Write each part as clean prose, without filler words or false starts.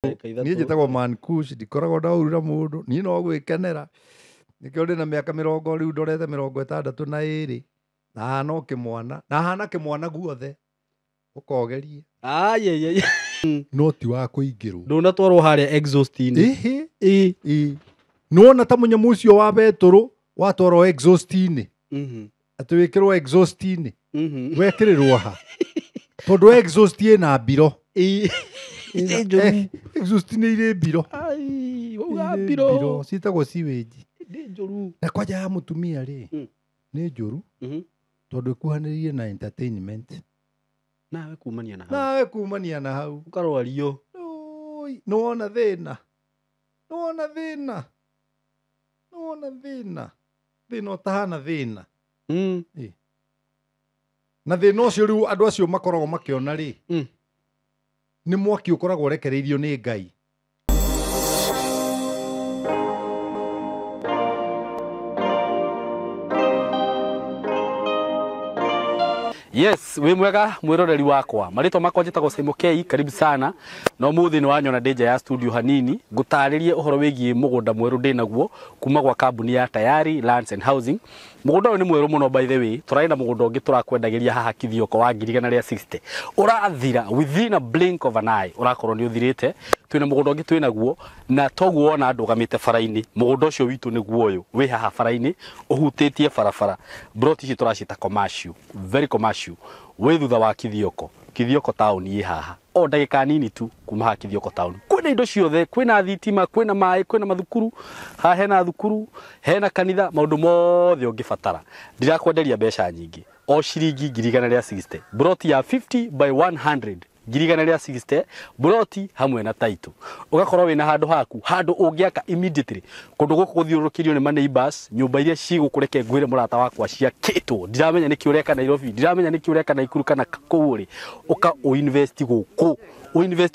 Niĩ njĩtagwo Man Kush, ndikoragwo ndaurira mũndũ, niĩ no gwĩkenera. Nĩkĩo ndĩ na mĩaka rĩu ndorete 62 na hana o kĩmwana, na hana kĩmwana guothe ũkogerie. No ti wa kũingĩrwo. Ndũnatwarwo harĩa exhaust-inĩ. Nĩwona ta mũnyamũ ũcio wa betũrũ watwarwo exhaust-inĩ, atĩ wĩkĩrwo exhaust-inĩ, wekĩrĩrwo ha, tondũ exhaust ĩna mbiro. Exhaust nĩ irĩ mbiro. Mbiro ciĩtagwo sewage. Na kwanja ya mũtumia rĩ nĩ njũru tondũ ĩkuhanĩrĩirie na entertainment. Nawe kumania na hau ũkarwario. Nĩwona thĩna ũtahana thĩna. Na thĩna ũcio rĩu andũ acio makoragwo makĩona rĩ, nĩ mwaki ũkoragwo ũrekereirio nĩ Ngai. Yes, we mwega mwiroreri wakwa. Marĩtwa makwa njĩtagwo Simon K, karibu sana. No mũthĩ nĩ wanyona ndĩ ya studio hanini gũtarĩrie ũhoro wĩgiĩ mũgũnda mwerũ ndĩ naguo kuma gwa kambuni ya Tayari Lands and Housing. Mũgũnda ũyũ nĩ mwerũ mũno by the way. Tũrarĩ na mũgũnda ũngĩ tũrakwendagĩria haha Kithioko wa 160. Ũrathira within a blink of an eye. Ũrakorwo nĩ ũthirĩte. Twĩna mũgũnda ũngĩ twĩnaguo na toguo wona andũ gamĩte bara-inĩ. Mũgũnda ũcio witũ nĩguo ũyũ wĩ haha bara-inĩ ũhutĩtie barabara. Broti ici tũracita commercial, very commercial. Wĩ thutha wa Kithioko town ĩ haha. O ndagĩka nini tu kuma haha Kithioko town. Kwĩna indo ciothe, kwĩna thitima, kwĩna maĩ, kwĩna mathukuru. Haha hena thukuru, hena kanitha, maũndũ mothe ũngĩbatara. Ndirakwenderia mbeca nyingĩ. O ciringi 160. Broti ya 50 by 100. 160 broti hamwe na title. Ugakorwo wina handu haku, handu ungiaka immediately. Kundu guku guthiurukirio ni ma neighbors, nyumba iria cigũkũreke ngwire murata wakwa ciakĩtwo. Ndiramenya niki ureka Nairobi, ndiramenya niki ureka Naikuru kana kũu uka uinvest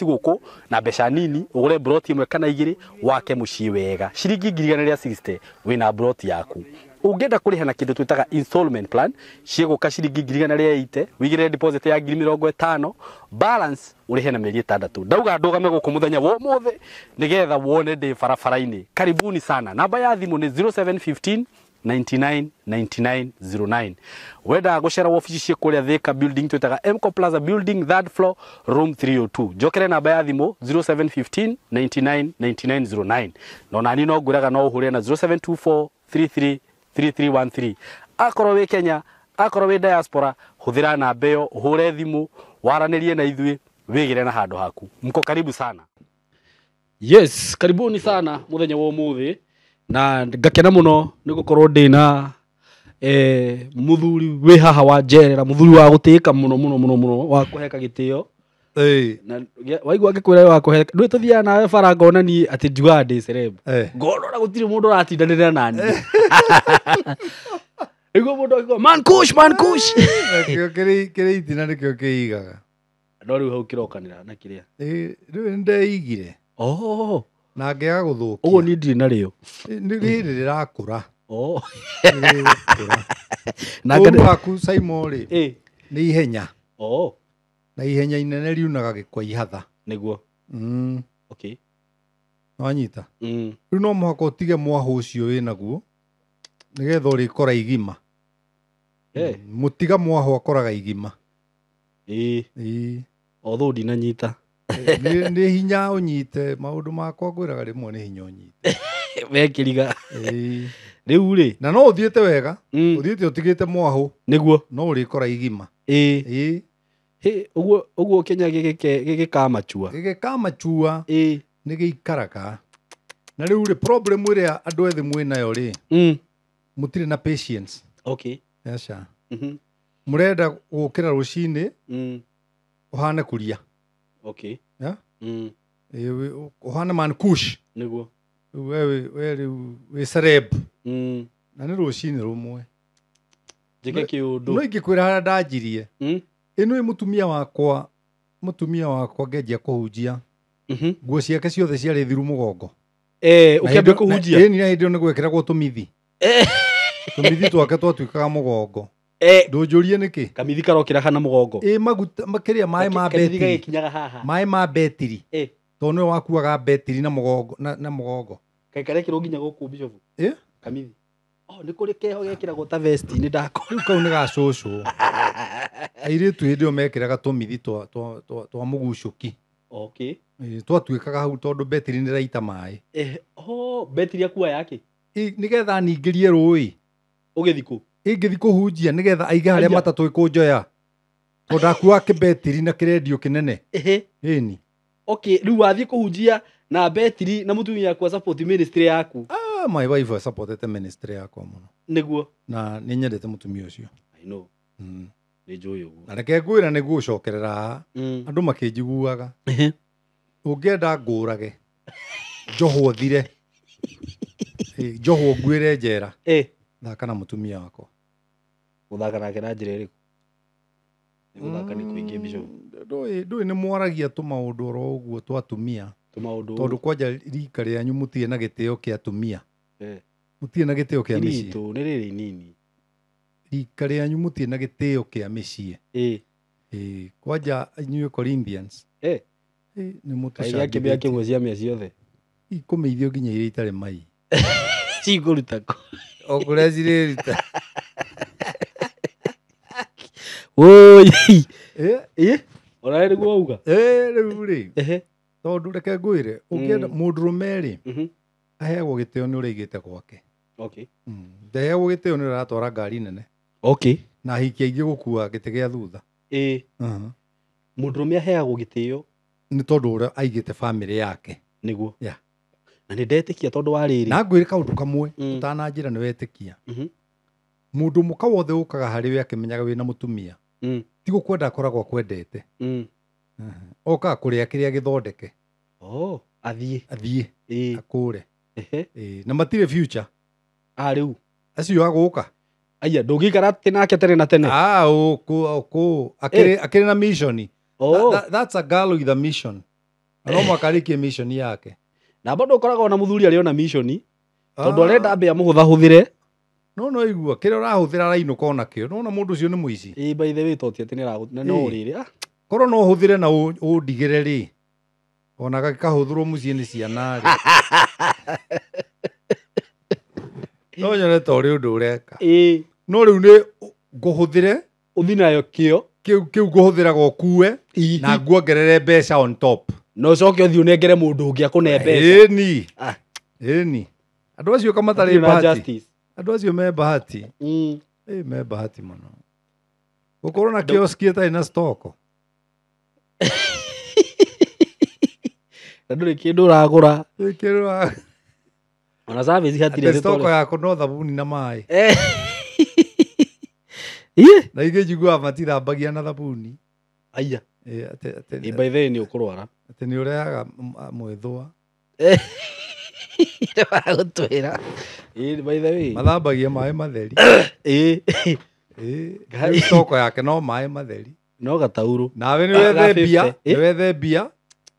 guku na mbeca nini ugure broti imwe kana igĩrĩ wake muciĩ wega. Ciringi 160 wina broti yaku. Ungenda kuriha na kindu twitaga installment plan, ciguka ciringi 180, wigire deposit ya 50, balance urihe na mĩeri 6. Ndauga ndugame guku muthenya wo mothe nigetha wone ndi barabara-inĩ. Karibuni sana. Namba ya thimu ni 0715 99 99 09. Wenda gucera ofici cia kuria Thika building twitaga Mco Plaza building 3rd floor room 302. Jokere namba ya thimu 0715 99 99 09. No nani no nguraga no uhure na 0724 33 3313. Akorwo wĩ Kenya, akorwo wĩ diaspora, huthira namba ĩyo, uhure thimu, waranirie na ithuĩ, wĩgire na handu haku. Mko karibu sana. Yes, karibuni sana muthenya wa umuthi na ngakena muno nĩ gũkorwo ndĩna muthuri wĩ haha wa njerera, muthuri wa gũtĩĩka muno wa kũheka gĩtĩo. Na waigua ngĩkwĩra wa kũheka ndũĩ tũthiaga nawe bara ngona niĩ atĩ njugaga ndĩ celeb. Ngona gũtirĩ mũndũ ũratindanĩra nani. Ego mũndũ akiuga Man Kush. Kĩrĩ itina nĩkĩo kĩigaga. No rĩu hau kĩrokanĩra na kĩrĩa. Rĩu ndeigire. Na ngĩaga gũthũkia. Ũguo niĩ ndirĩ narĩo. Rĩrĩ rĩrakũra. Na ngũrũ waku Simon rĩ nĩ ihenya. Na ihenya inene riunaga gĩkwa ihatha. Nĩguo. Okay. Wanyita. Rĩu no mũhaka ũtige mwahũ ũcio wĩ naguo nĩgetha ũrĩkora igima. Mũtiga mwahũ akoraga igima. Although ndinanyita. Nĩ hinya ũnyite, maũndũ makwa ngwĩraga rĩmwe nĩ hinya ũnyite. Wekĩriga. Rĩu rĩ. Na no ũthiĩte wega, ũthiĩte ũtigĩte mwahũ. Nĩguo. No ũrĩkora igima. Ũguo Kenya gĩgĩkamachua. Gĩgĩkamachua nĩ gĩikaraga. Na rĩu rĩ problem ĩrĩa andũ ethĩ mwĩnayo rĩ, mũtirĩ na patience. Okay. Yaca. Mũrenda gũkĩra rũcinĩ ũhane kuria. Okay. Ya? Ũhane Man Kush. Nĩguo. Wewe wĩ celeb. Na nĩ rũcinĩ rũmwe. Njĩke kĩũndũ. No ingĩkwĩra harĩa ndanjirie. Ĩno ĩ mũtumia wakwa ngĩanjia kũhunjia. Nguo ciake ciothe ciarĩ thiru mũgongo. Ũkĩambia kũhunjia. Ĩni na hĩndĩ ĩyo nĩ gwekĩragwo tũmithi. Tũmithi twake twatuĩkaga mũgongo. Ndũnjũrie nĩkĩ? Kamithi karokĩra kana mũgongo. Maguta makĩria maĩ ma betiri. Maĩ ma betiri. Tono wakuaga betiri na mugongo na mugongo. Kai kare kiro nginya guku Bishop. Kamithi. Nĩ kũrĩ keho gekĩragwo ta vest nĩ ndakora. Kau nĩ gacucu. Airĩtu hĩndĩ ĩyo mekĩraga tũmithi twa mũgucũki. Okay. Twatuĩkaga hau tondũ betiri nĩ raita maĩ. Betiri akua yake. Nĩgetha ningĩrie rũĩ. Ũgĩthi kũ? Ingĩthi kũhunjia nĩgetha aige harĩa matatũ ĩkũnjoya. Tondũ ndakuaga kĩbetiri na kĩrendio kĩnene. Ĩni. Okay, rĩu wathiĩ kũhunjia na betiri na mũtumia yakwa support ministry yaku. My wife supportete ministry yakwa mũno. Nĩguo. Na nĩ nyendete mũtumia ũcio. I know. Nĩ njũĩ ũguo. Na reke ngwĩra nĩ gũcokerera haha. Andũ makĩnjiguaga. Ũngĩenda ngũrage. Njohwo thire. Njohwo nguĩre njera. Thaka na mũtumia wakwa. Gũthaka nake na njĩra ĩrĩkũ? Nĩ gũthaka nĩ kũingĩ Bishop. Ndũĩ nĩ mwaragia tũmaũndũ oro ũguo twa atumia. Tondũ kwanja rika rĩanyu mũtirĩ na gĩtĩo kĩa atumia. Mũtirĩ na gĩtĩo kĩa mĩciĩ. Nĩ rĩrĩ nini. Rika rĩanyu mũtirĩ na gĩtĩo kĩa mĩciĩ. Kwanja inyuĩ Corinthians. Nĩ mũtũcangithĩtie. Kaĩ gĩakĩmbĩa kĩmwe cia mĩa ciothe. Ikũmeithio nginya iria itarĩ mai. Cikũruta kũ? O kũrĩa cirĩruta. Ona nĩguo wauga? Rĩu rĩ. Tondũ reke ngwĩre ũngĩenda mũndũrũme rĩ aheagwo gĩtĩo nĩ ũrĩa aigĩte gwake. Ndaheagwo gĩtĩo nĩ ũrĩa aratwara ngari nene. Na ahiki aingĩ gũkua gĩtĩ gĩa thutha. Mũndũrũme aheagwo gĩtĩo nĩ tondũ ũrĩa aigĩte bamĩrĩ yake. Nĩguo. Na nĩ ndetĩkia tondũ wa rĩrĩ. Na ngwĩre kaũndũ kamwe ũtananjĩra nĩ wetĩkia. Mũndũ mũka wothe ũkaga harĩ we akĩmenyaga wĩna mũtumia. Ti gũkwenda akoragwo akwendete. Okaga kũrĩa kĩrĩa gĩthondeke. Athiĩ. Akũre. Na matirĩ future. Rĩu. Acio agũka. Aya ndũngĩikara atĩ nake tene na tene. Akĩrĩ na mission. That's a girl with a mission. No makarĩkie mission yake. Na bado ũkoragwo na mũthuri arĩ ona mission. Tondũ arenda mbĩa mũhũthahũthĩre. No igua kĩrĩa ũrahũthĩra arainũka onakĩo. Nona mũndũ ũcio nĩ mũici. By the way toti atĩ nĩ no rĩrĩ. Korwo no ũhũthĩre na ũndigĩre rĩ. Ona gakahũthĩrwo mũciĩ nĩ ciana rĩ. No nyone ta ũrĩ ũndũ ũreka. No rĩu nĩ ngũhũthĩre. Ũthi nayo kĩo. Kĩu ngũhũthĩraga ũkue. Na nguongerere mbeca on top. No ũcoke ũthiĩ ũnengere mũndũ ũngĩ akũne mbeca. Ĩni. Andũ acio kamatarĩ bahati. Andũ acio me bahati. Me bahati mũno. Gũkorwo na kioski ĩtarĩ na stoko. Na ndũrĩ kĩndũ ũragũra. Ona service hatirĩ stoko yako no thabuni na maĩ. Na ingĩ njiguaga matithambagia na thabuni. Aya. By the way nĩ ũkũrwara. Atĩ nĩ ũrehaga mwĩthũa. Gũtwĩra. By the way. Mathambagia maĩ matheri. Stoko yake no maĩ matheri. No gatauro. Nawe nĩ wethembia.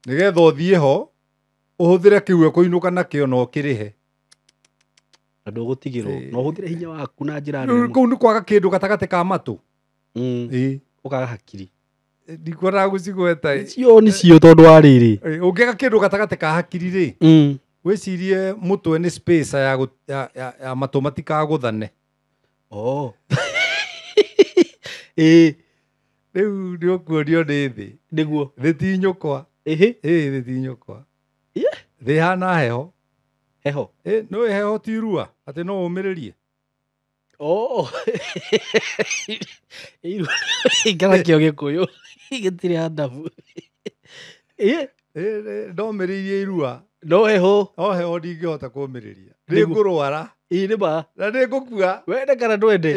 Nĩgetha ũthiĩ ho. Ũhũthĩre kĩu kũinũka nakĩo no kĩrĩhe. Na ndũgũtigĩrwo. No ũhũthĩre hinya waku na njĩra nene. Kũu nĩ kwaga kĩndũ gatagatĩ ka matũ. Ũkaga hakiri. Ndikũraga gũcigweta. Cio nĩcio tondũ wa rĩrĩ. Ũngĩaga kĩndũ gatagatĩ ka hakiri rĩ. Wĩcirie mũtwe nĩ space ya matũ matikagũthane. Rĩu nĩ ũkuonio nĩ thĩ. Nĩguo. Thĩ ti nyũkwa. Thĩ ti nyũkwa. Thĩ hana heho. Heho. Nĩ heho ti irua. Atĩ no ũmĩrĩrie. Ingana kĩo gĩkũyũ. Gĩtirĩ handabu. Ndomĩrĩirie irua. No heho. O heho ndingĩhota kũmĩrĩria. Nĩ ngũrwara. Nĩ ma. Na nĩ ngũkua. Wende kana ndwende.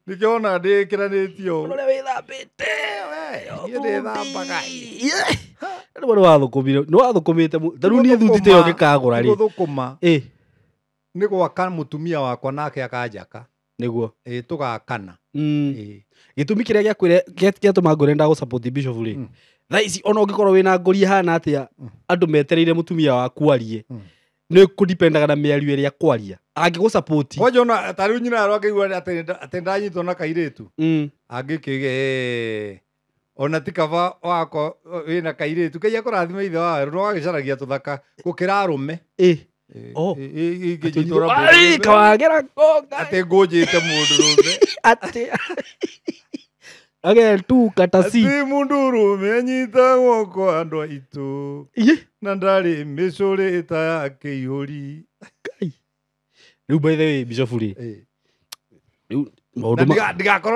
Nĩkĩo ona ndĩkĩranĩtio. Ũrĩa wĩthambĩte. Niĩ ndĩthambaga. Nĩ wathũkũmĩte. Tarĩu niĩ thutite yo gĩkagũra rĩ. Gũthũkũma. Nĩ gwaka mũtumia wakwa nake akanjaka. Nĩguo. Tũgakana. Gĩtũmi kĩrĩa gĩatũma ngore ndagũ-support Bishop rĩ. Thaa ici ona ũngĩkorwo wĩna ngori ihana atĩa andũ metereire mũtumia waku arie. Nĩ kũdipendaga na mĩario ĩrĩa kwaria. Angĩgũ-support. Kwanja ona tarĩu nyina arĩa akĩigua atĩ ndanyitwo na kairĩtu. Angĩkĩge ona ti kaba wako wina kairitu Ngai akũrathima ithe wa werũ no gagĩcaragia tũthaka gũkĩra arũme Oh. ingĩnyitora Ai, kawagera konga. atĩ ngũnjĩte mũndũrũme Ate. Age tu katasi. atĩ mũndũrũme anyita guoko andũ aitũ na ndarĩ mĩcũrĩ ta ya kĩihũri. Rĩu by the way Bishop Lee. Rĩu maũndũ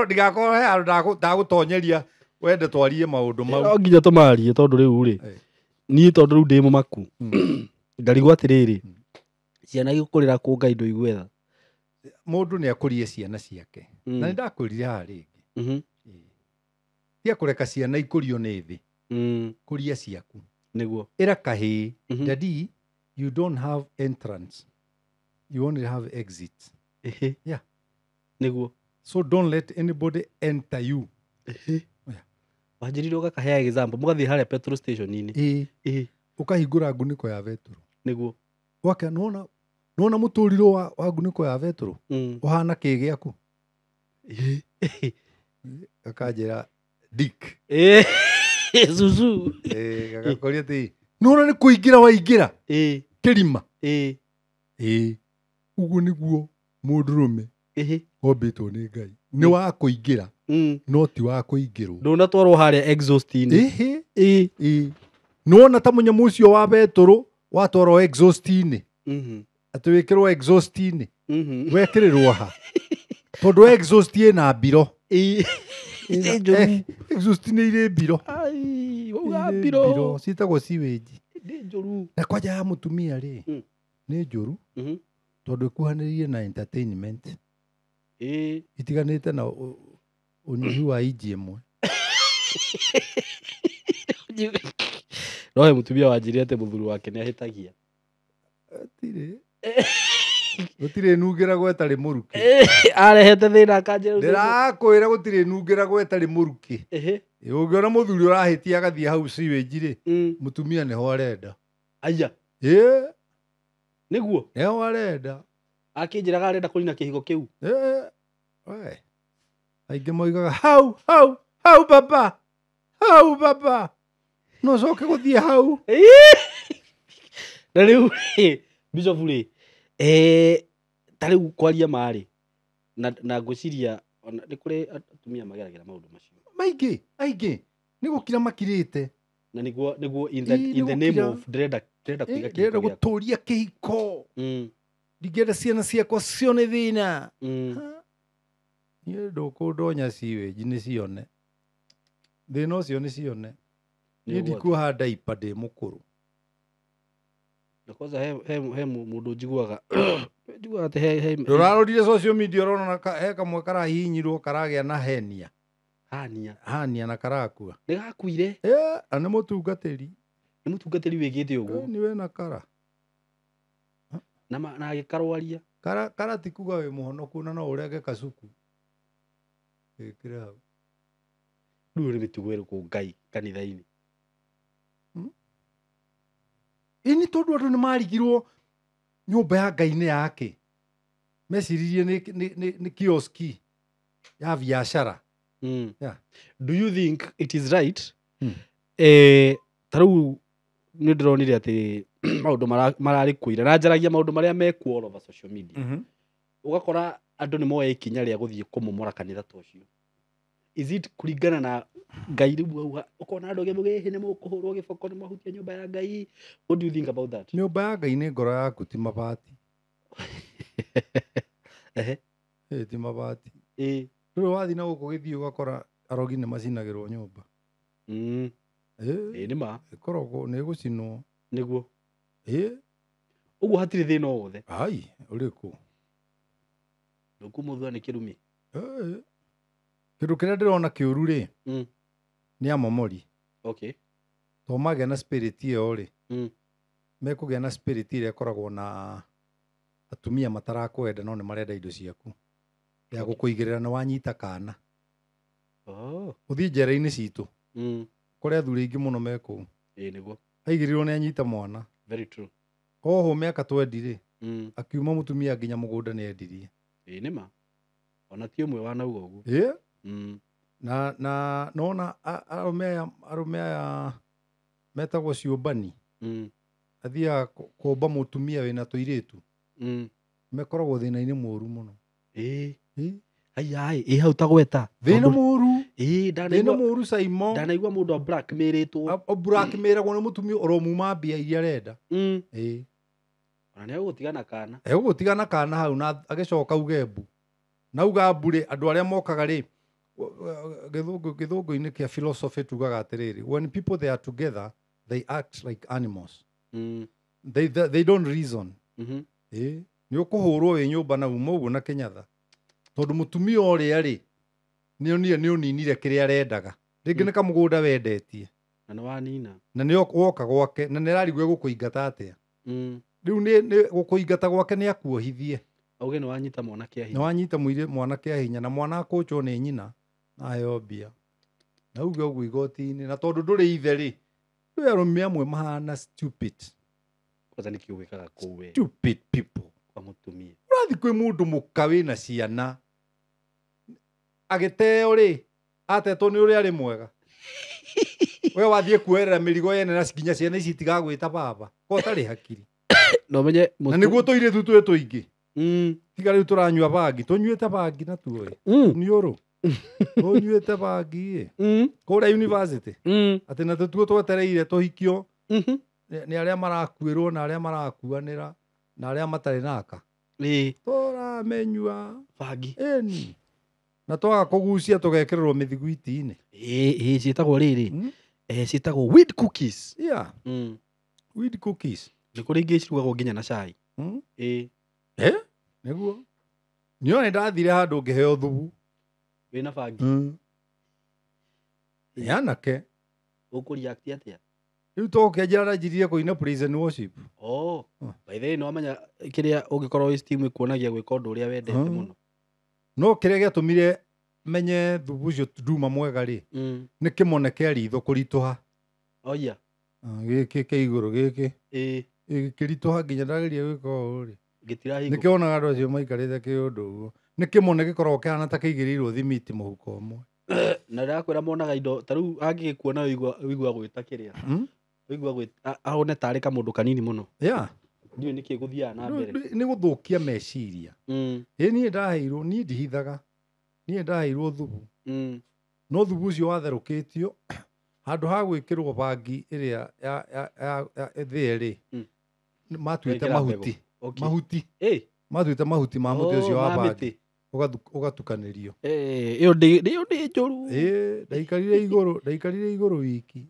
ndigakorwo he andũ ndagũtonyeria wende twarie maũndũ mau. no nginya tũmarie tondũ rĩu rĩ niĩ tondũ rĩu ndĩ mũmaku ngarigwo atĩrĩrĩ ciana igũkũrĩra kũ Ngai ndũigwetha Mũndũ nĩ akũrie ciana ciake na nĩ ndakwĩrire haha rĩngĩ tia kũreka ciana ikũrio nĩ thĩ kũria ciaku nĩguo ĩra kahĩĩ daddy you don't have entrance you only have exit. Yeah. nĩguo So don't let anybody enter you. wanjĩrire ũgakahea example mũgathiĩ harĩa petrol station-inĩ Ũkahingũra ngunĩko ya betũrũ nĩguo wake nona mũtũrirũ wa ngunĩko ya betũrũ ũhana kĩ gĩaku gakanjĩra Dick Zuzu gagakoria atĩ nona nĩ kũingĩra waingĩra kĩrima ũguo nĩguo mũndũrũme ombĩtwo nĩ Ngai nĩ wa kũingĩra no ti wa kũingĩrwo ndũnatwarwo harĩa exhaust-inĩ nona ta mũnyamũ ũcio wa betũrũ watwarwo exhaust-inĩ atĩ wĩkĩrwo exhaust-inĩ wekĩrĩrwo ha tondũ exhaust ĩna mbiro exhaust-inĩ irĩ mbiro ciĩtagwo sewage na kwanja ya mũtumia rĩ nĩ njũru tondũ ĩkuhanĩrĩirie na entertainment itiganĩte na ũnyihu wa inji ĩmwe. no he mũtumia wanjĩrire atĩ mũthuri wake nĩ ahĩtagia gũtirĩ nungĩragwo ĩtarĩ mũrukĩ arehete thĩna akanjĩra ndĩrakwĩra gũtirĩ nungĩragwo ĩtarĩ mũrukĩ ũngĩona mũthuri ũrahĩtia agathiĩ hau sewage rĩ mũtumia nĩho arenda aya nĩguo nĩho arenda akĩnjĩraga arenda kũnina kĩhigo kĩu aingĩ moigaga hau baba no coke gũthiĩ hau na rĩu Bishop Lee ta rĩu kwaria marĩ na ngwĩciria nĩ kũrĩ atumia mageragĩra maũndũ macio aingĩ nĩ gũkira makirĩte na nĩguo in the name of ndĩrenda kũiga ndĩrenda gũtũria kĩhiko ndingĩenda ciana ciakwa cione thĩna niĩ ndũkũndonya sewage nĩ cione thĩna ũcio nĩ cione niĩ ndikuoha diaper ndĩ mũkũrũ na kwanza he mũndũ njiguaga atĩ he ndũrarorire social media ũrona he kamwe karahihinyirwo karagĩa na henia na karakua nĩ gakuire na nĩ mũtungatĩri wĩkĩte ũguo nĩ wena kara na agĩkarwaria kara ti kuga wĩ mũhonoku na no ũrege kacuku gĩkĩre hau rĩu nĩ mĩtugo ĩrĩkũ Ngai kanitha-inĩ nĩ tondũ andũ nĩ marigirwo nyũmba ya Ngai nĩ yake meciririe nĩ kioski ya biacara. Do you think it is right ta rĩu nĩ ndĩronire atĩ maũndũ mararĩ kũira na njaragia maũndũ marĩa mekuo all over social media ũgakora andũ nĩ moe ikinya rĩa gũthiĩ kũmomora kanitha ta ũcio is it kũringana na Ngai rĩu auga ũkona andũ gĩmũgĩhĩ nĩ mũkũhũrwo gĩboko nĩ mahutia nyũmba ya Ngai? What do you think about that? Nyũmba ya Ngai nĩ ngoro yaku ti mabati ti mabati rĩu wathiĩ na gũkũ gĩthiĩ ũgakora arogi nĩ macinagĩrwo nyũmba nĩ ma ĩkoragwo nĩ gũcinwo nĩguo ũguo hatirĩ thĩna o wothe ũrĩkũ ndũkũmũthua nĩ kĩrumi kĩndũ kĩrĩa ndĩrona kĩũru rĩ nĩ amomori to magĩa na spirit ĩyo rĩ mekũgĩa na spirit ĩrĩa ĩkoragwo na atumia matarakwenda no nĩ marenda indo ciaku ya gũkũigĩrĩra nĩ wanyita kana ũthiĩ njera-inĩ citũ kũrĩ athuri aingĩ mũno mekũu aigĩrĩrwo nĩ anyita mwana oho mĩaka 20 rĩ akiuma mũtumia nginya mũgũnda nĩ endirie nĩma ona ti ũmwe wanauga ũguo na nona arume aya metagwo ciũmbani athiaga kũmba mũtumia wĩna tũirĩtu mekoragwo thĩna-inĩ mũru mũno. Ai hau tagweta thĩna mũru thĩna mũru Simon. Ndanaigua mũndũ a blackmailĩtwo blackmailagwo nĩ mũtumia ũromuma mbia iria arenda. ona nĩegũgũtigana kana egũgũtigana kana hau na agĩcoka uge mbu nauga mbure andũ arĩa mokaga rĩ gĩthũngũ-inĩ kĩa philosophy tugaga atĩrĩrĩ, when people they are together they act like animals. They don't reason. Nĩ ũkũhũrwo wĩ nyũmba na uma ũguo na kĩnyatha tondũ mũtumia ũrĩa rĩ nĩ ũninire kĩrĩa arendaga, rĩngĩ nĩ kamũgũnda wendetie na nĩ wanina na nĩ woka gwake na nĩ ararigwo gũkũingata atĩa. Rĩu nĩ gũkũingata gwake nĩ akuohithie auge nĩ wanyita mwanake ahinya, nĩ wanyita mwanake ahinya na mwana akũchwo nĩ nyina nayo mbia na uge ũguo igoti-inĩ na tondũ ndũrĩ ithe rĩ rĩu arũme amwe mahana stupid people kwa mũtumia. Ũrathi kwĩ mũndũ mũka wĩna ciana agĩteo rĩ atetwo nĩ ũrĩa arĩ mwega we wathiĩ kuoerera mĩrigo yene na nginya ciana ici itigagwĩta baba ko tarĩ hakiri no menye na nĩguo tũirĩtu twĩ tũingĩ tiga rĩu tũranyua bangi tũnyuĩte bangi na tuoĩ niũrũ tũnyuĩte bangi kũrĩa university atĩ na tũtuo twetereire tũhikio nĩ arĩa marakuĩrwo na arĩa marakuanĩra na arĩa matarĩ naka tũramenyua bangi ĩni na twaga kũgucia tũgekĩrĩrwo mĩthiguiti-inĩ ciĩtagwo rĩrĩ ciĩtagwo weed cookies. Weed cookies nĩ kũrĩ ingĩ cirugagwo nginya na cai. Nĩguo niĩ ndathire handũ ngĩheo thubu wĩna bangi nĩ anake ũkũreact atĩa rĩu tokĩanjĩra ndanjirie kũina praise and worship. By the way nĩwamenya kĩrĩa ũngĩkorwo wĩ steam ĩkuonagia gwĩka ũndũ ũrĩa wendete mũno no kĩrĩa gĩatũmire menye thubu ũcio nduma mwega rĩ nĩ kĩmone kĩa ritho kũritũha gĩkĩ kĩ igũrũ gĩkĩ kĩritũha nginya ndageria gwĩka ũũ rĩ nĩkĩonaga andũ acio maikarĩte kĩũndũ ũguo nĩ kĩmone gĩkoragwo kĩhana ta kĩigĩrĩirwo thimiti mũhuko ũmwe na ndakwĩra monaga indo ta rĩu angĩgĩkuona wĩigua gwĩta kĩrĩa wĩigua ahone tarĩ kamũndũ kanini mũno ndiũ nĩkĩ gũthiaga na mbere nĩ gũthũkia meciria. Niĩ ndaheirwo niĩ ndihithaga niĩ ndaheirwo thubu no thubu ũcio watherũkĩtio handũ ha gwĩkĩrwo bangi ĩrĩa thĩe rĩ matuĩte mahuti ma mũtĩ ũcio wa bangi ũgatukanĩrio. Ĩyo ndĩ njũru ndaikarire igũrũ wiki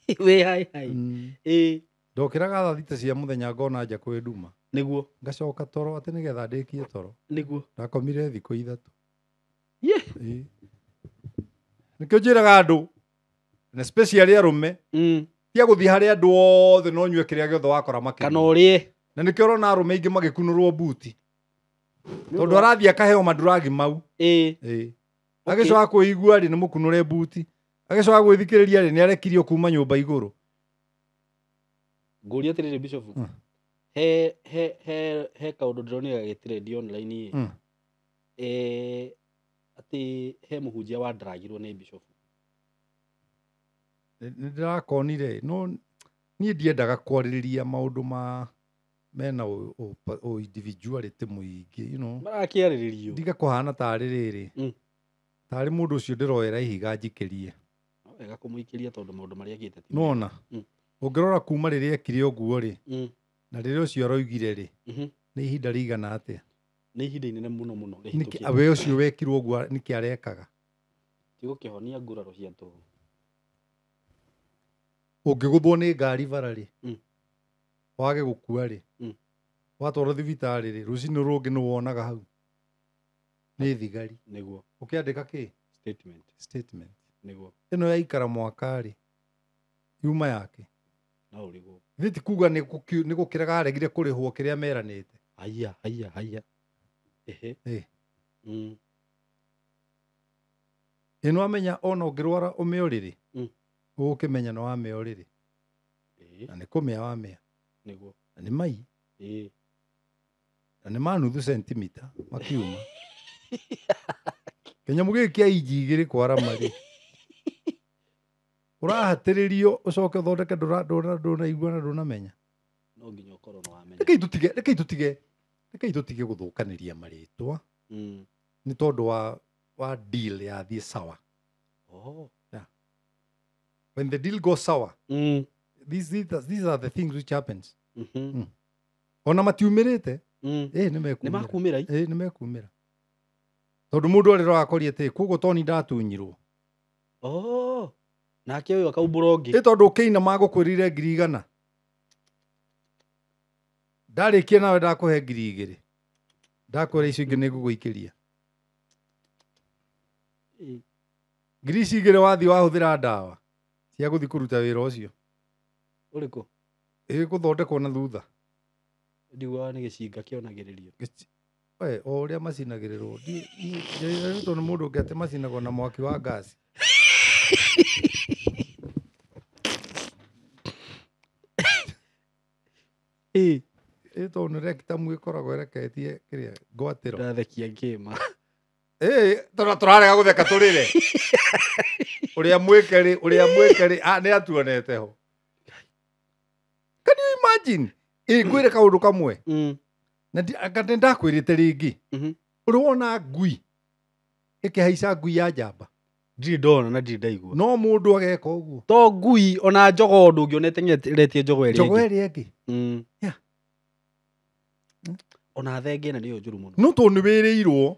wĩ hai ndokĩraga thaa thita cia mũthenya ngona nja kwĩ nduma nĩguo ngacoka toro atĩ nĩgetha ndĩkie toro nĩguo ndakomire thikũ ithatũ. Nĩkĩo njĩraga andũ na especially arũme tia gũthiĩ harĩ andũ othe no nyue kĩrĩa gĩothe wakora makĩria kana ũrĩe na nĩkĩo ũrona arũme aingĩ magĩkunũrwo buti tondũ arathiĩ akaheo manduragi mau agĩcoka kũigua rĩ nĩ mũkunũre buti agĩcoka gwĩthikĩrĩria rĩ nĩ arekirio kuma nyũmba igũrũ. Ngũria atĩrĩrĩ Bishop he kaũndũ ndĩronire gagĩtrend online atĩ he mũhunjia wandaragirwo nĩ Bishop. Nĩndĩrakonire no niĩ ndiendaga kwarĩrĩria maũndũ mena individuality mũingĩ marakĩarĩrĩrio ndiga kũhana tarĩ rĩrĩ tarĩ mũndũ ũcio ndĩroera ihiga njikĩrie wega kũmũikĩria tondũ maũndũ marĩa agĩte nona ũngĩrora kuma rĩrĩa ekire ũguo rĩ na rĩrĩa ũcio aroigire rĩ nĩ ihinda rĩigana atĩa? Nĩ ihinda inene mũno mũno we ũcio wekirwo ũguo nĩkĩ arekaga tigũkĩhonia nguraro cia tũhũ. Ũngĩgũthwo nĩ ngari bara rĩ wage gũkua rĩ watwarwo thibitarĩ rĩ rũcinĩ rũngĩ nĩ wonaga hau nĩ thigari nĩguo ũkĩandĩka kĩ statement nĩguo ĩno yaikara mwaka rĩ yuma yake no ũrigwo thiti kuga nĩ gũkĩraga aregire kũrĩhwo kĩrĩa meranĩte. Haya ĩno amenya ona ũngĩrwara ũmĩorĩrĩ ũgũkĩmenya nĩ wamĩorĩrĩ na nĩ kũmĩa wamĩa nĩguo na nĩ mai na nĩ manuthu sentimita makiuma Kĩnyamũ gĩkĩ kĩa inji igĩrĩ kwarama rĩ. Ũrahatĩrĩrio ũcoke ũthondeke ndũnaigua na ndũnamenya. No nginya ũkorwo nĩ wamenya. Rekei tũtige gũthũkanĩria marĩtwa. Nĩ tondũ wa deal yathiĩ sawa. Yeah. When the deal goes sour, these are the things which happens. Ona matiumĩrĩte. Nĩmakumĩra. Nĩmekumĩra. Tondũ mũndũ arĩrwo akoria atĩ koguo Tony ndatunyirwo. Nake ũyũ akaumbũra ũngĩ. Tondũ ũkĩina magũkwĩrire 100,000. Ndarĩkia nawe ndakũhe 2,000. Ndakwĩra icio ingĩ nĩngũgũikĩria. 2,000 wathi wahũthĩra ndawa cia gũthi kũruta wĩra ũcio. Ũrĩkũ? Gũthondekwo na thutha. Ndiugaga nĩ gĩcinga kĩonagĩrĩrio. O ũrĩa macinagĩrĩrwo. Nĩrĩtwo nĩ mũndũ ũngĩ atĩ macinagwo na mwaki wa ngasi. Tondũ nĩ rekitamu ĩkoragwo ĩreketie kĩrĩa ngwatĩro. Ndathekia ngĩma. Tũrarega gũtheka tũrĩre. Ũrĩa mwĩkeri nĩ atuonete ho. Can you imagine? Ngwĩre kaũndũ kamwe. Na ndakwĩrĩte rĩngĩ. Ũrĩ wona ngui ĩkĩhaica ngui ya njamba. Ndirĩ ndona na ndirĩ ndaigua. No mũndũ ageka ũguo. To ngui ona njogo ndũngĩonete ng'eretie njogo ĩrĩa ĩngĩ. Njogo ĩrĩa ĩngĩ. Ona thenge na nĩyo njũru mũno. No tondũ nĩ wĩrĩirwo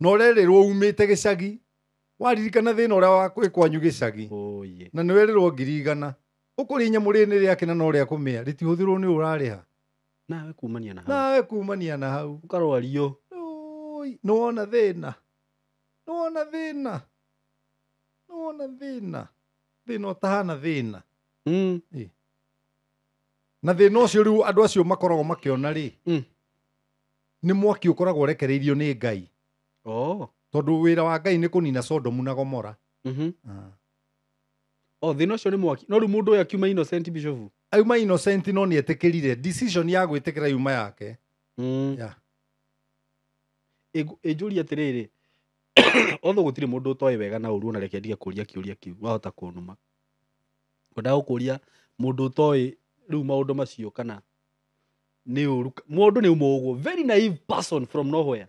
na ũrerĩrwo umĩte gĩcagi. Waririkana thĩna ũrĩa wa kwanyu gĩcagi. Na nĩ werĩrwo 100,000. Ũkũrĩ nyamũ rĩnĩ rĩake na ũrĩa kũmĩa rĩtihũthĩrwo nĩ ũrarĩha. Nawe kumania na hau. Ũkarwario. Nĩ wona thĩna. Thĩna ũtahana thĩna. Na thĩna ũcio rĩu andũ acio makoragwo makĩona rĩ. Nĩ mwaki ũkoragwo ũrekereirio nĩ Ngai. Tondũ wĩra wa Ngai nĩ kũnina Sodomu na Gomora. Thĩna ũcio nĩ mwaki. No rĩu mũndũ ũyũ akiuma innocent Bishop. Auma innocent no nĩ etĩkĩrire. Decision ya gwĩtĩkĩra yuma yake. Ĩnjũria atĩrĩrĩ. Otho gũtirĩ mũndũ ũtoĩ wega na ũru ona reke ndige kũria kĩũria kĩu. Wahota kũnuma. Ngwendaga gũkũria mũndũ ũtoĩ rĩu maũndũ macio kana nĩ ũru. Mũndũ nĩ ũmũgwo. Very naive person from nowhere.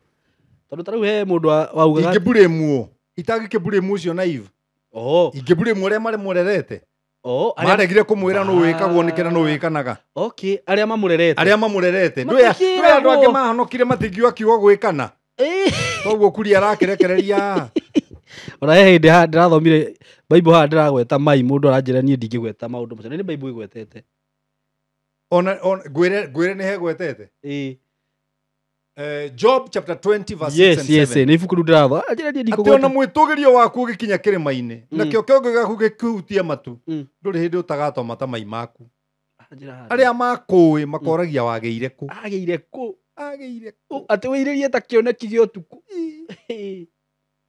Tondũ tarĩu he mũndũ waugaga. Ingĩburĩmuo. Itagĩkĩburĩmu ũcio naive. Ingĩburĩmu ũrĩa marĩ mũrerete. Maregire kũmwĩra no wĩkagwo nĩkĩ na no wĩkanaga. Arĩa mamũrerete. Ndũĩ andũ angĩ mahonokire matingiuga kiugo gwĩkana. Koguo kuri arakerekereria. Ona he hĩndĩ ndĩrathomire Bible haha ndĩragweta mai mũndũ aranjĩra niĩ ndingĩgweta maũndũ macio. Nĩ Bible ĩgwetete. Ona ngwĩre nĩ hegwetete. Job chapter 20 verse 6 and 7. Yes, nĩ ibuku rĩu ndĩratho. Anjĩra niĩ ndingĩgweta. Atĩ ona mwĩtũgĩrio waku ũgĩkinya kĩrĩma-inĩ. Nakĩo kĩongo gĩaku gĩkĩhutia matu. Ndũrĩ hĩndĩ ũtagatwa mata mai maku. Arĩa makũĩ makoragia wagĩire kũ. Agĩire kũ. Atĩ wĩirĩrie ta kĩoneki gĩa ũtukũ.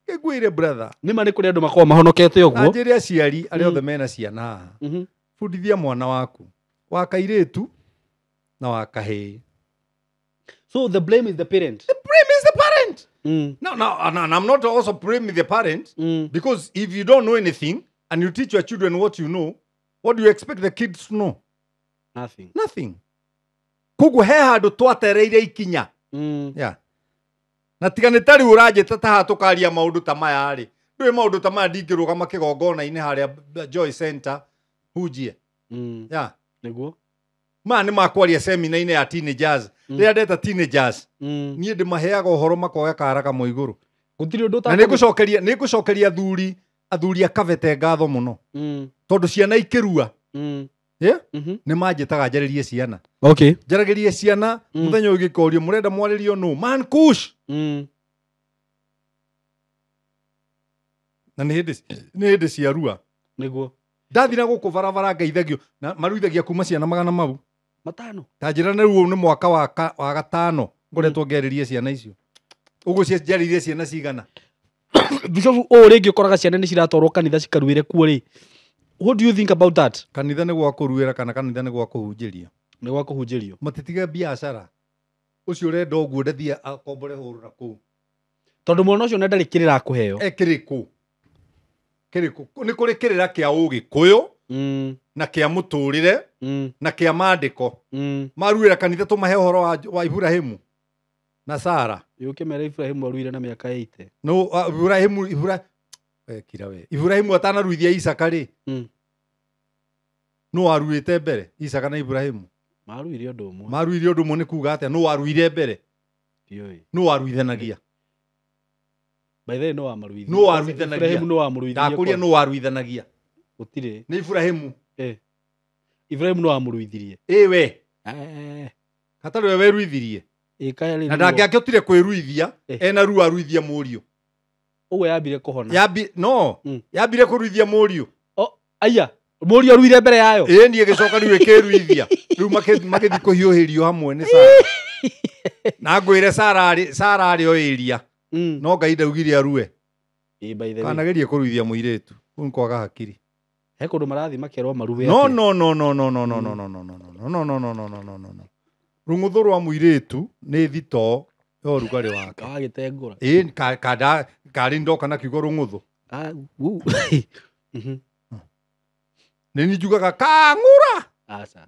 Kĩngwĩire brother. Nĩma nĩ kũrĩ andũ makoragwo mahonokete ũguo. Anjĩre aciari arĩa othe mena ciana haha. Bundithia mwana waku. Wa kairĩtu na wa kahĩĩ. So the blame is the parent. The blame is the parent. No, I'm not also blaming the parent. Because if you don't know anything and you teach your children what you know, what do you expect the kids to know? Nothing. Koguo he handũ twatereire ikinya. Na tiga nĩ tari ũranjĩta ta tũkaria maũndũ ta maya rĩ. Ndũĩ maũndũ ta maya ndingĩrũgama kĩgongona-inĩ harĩa Joy Center hujie. Nĩguo. Maya nĩ makwaria semina-inĩ ya teenagers. Rĩrĩa ndeta teenagers. Niĩ ndĩmaheaga ũhoro makoya kara kamwe igũrũ. Gũtirĩ ũndũ ta. Na nĩngũcokeria athuri akavete ngatho mũno. Tondũ ciana ikĩrua. Nĩ manjĩtaga njarĩrie ciana. Njaragĩrie ciana mũthenya ũyũ gĩkorio mũrenda mwarĩrio nũ. Man Kush. Na nĩ hĩndĩ cia rua. Nĩguo. Ndathi na gũkũ barabara ngeithagio na maruithagia kuma ciana magana mau. Matano. Ta njĩra na rĩu nĩ mwaka wa 5 ngoretwo ngĩarĩria ciana icio. Ũguo ciarĩrie ciana cigana. Bishop rĩngĩ ũkoraga ciana nĩ ciratwarwo kanitha cikaruĩre kuo rĩ. What do you think about that? Kanitha nĩ gwa kũruĩra kana kanitha nĩ gwa kũhunjĩrio? Nĩ gwa kũhunjĩrio. Matitige biacara. Ũcio ũrenda ũguo ndathia akombore hũrũra kũu. tondu mwana ucio ndarĩ kĩrĩra kũheo kĩrĩkũ nĩ kũrĩ kĩrĩra kĩa ũgĩkũyũ na kĩa mũtũrĩre na kĩa maandĩko maruĩra kanitha tũmahe ũhoro wa Ibrahimu na Sara yũkĩmera Ibrahimu aruire na mĩaka 80 no Ibrahimu atanaruithia Isaka rĩ no aruĩte mbere Isaka na Ibrahimu maruire ũndũ ũmwe nĩ kuuga atĩa no aruire mbere no aruithanagia by the way no amaruithia no aruithanagia Ibrahimu no amuruithia ndakuria no aruithanagia gũtirĩ nĩ Ibrahimu Ibrahimu no amuruithirie we hatarĩ we weruithirie na ndangĩakĩhotire kwĩruithia ena ruo aruithia mũriũ ũguo yambire kũhona yambire kũruithia mũriũ aya mũriũ aruire mbere yayo niĩ gĩcoka rĩu ĩkĩruithia rĩu magĩthiĩ kũhiũhĩrio hamwe nĩ Sara na ngwĩre Sara arĩ o ĩria no Ngai ndaugire arue kanagerie kũruithia mũirĩtu kũu kwaga hakiri he kũndũ marathi makerwo maruve no rũng'ũthũ rwa mũirĩtu nĩ thito yo rugarĩ wake agĩtengũra karĩ ndoka na kiugo rũng'ũthũ nĩ niĩ njugaga kang'ũra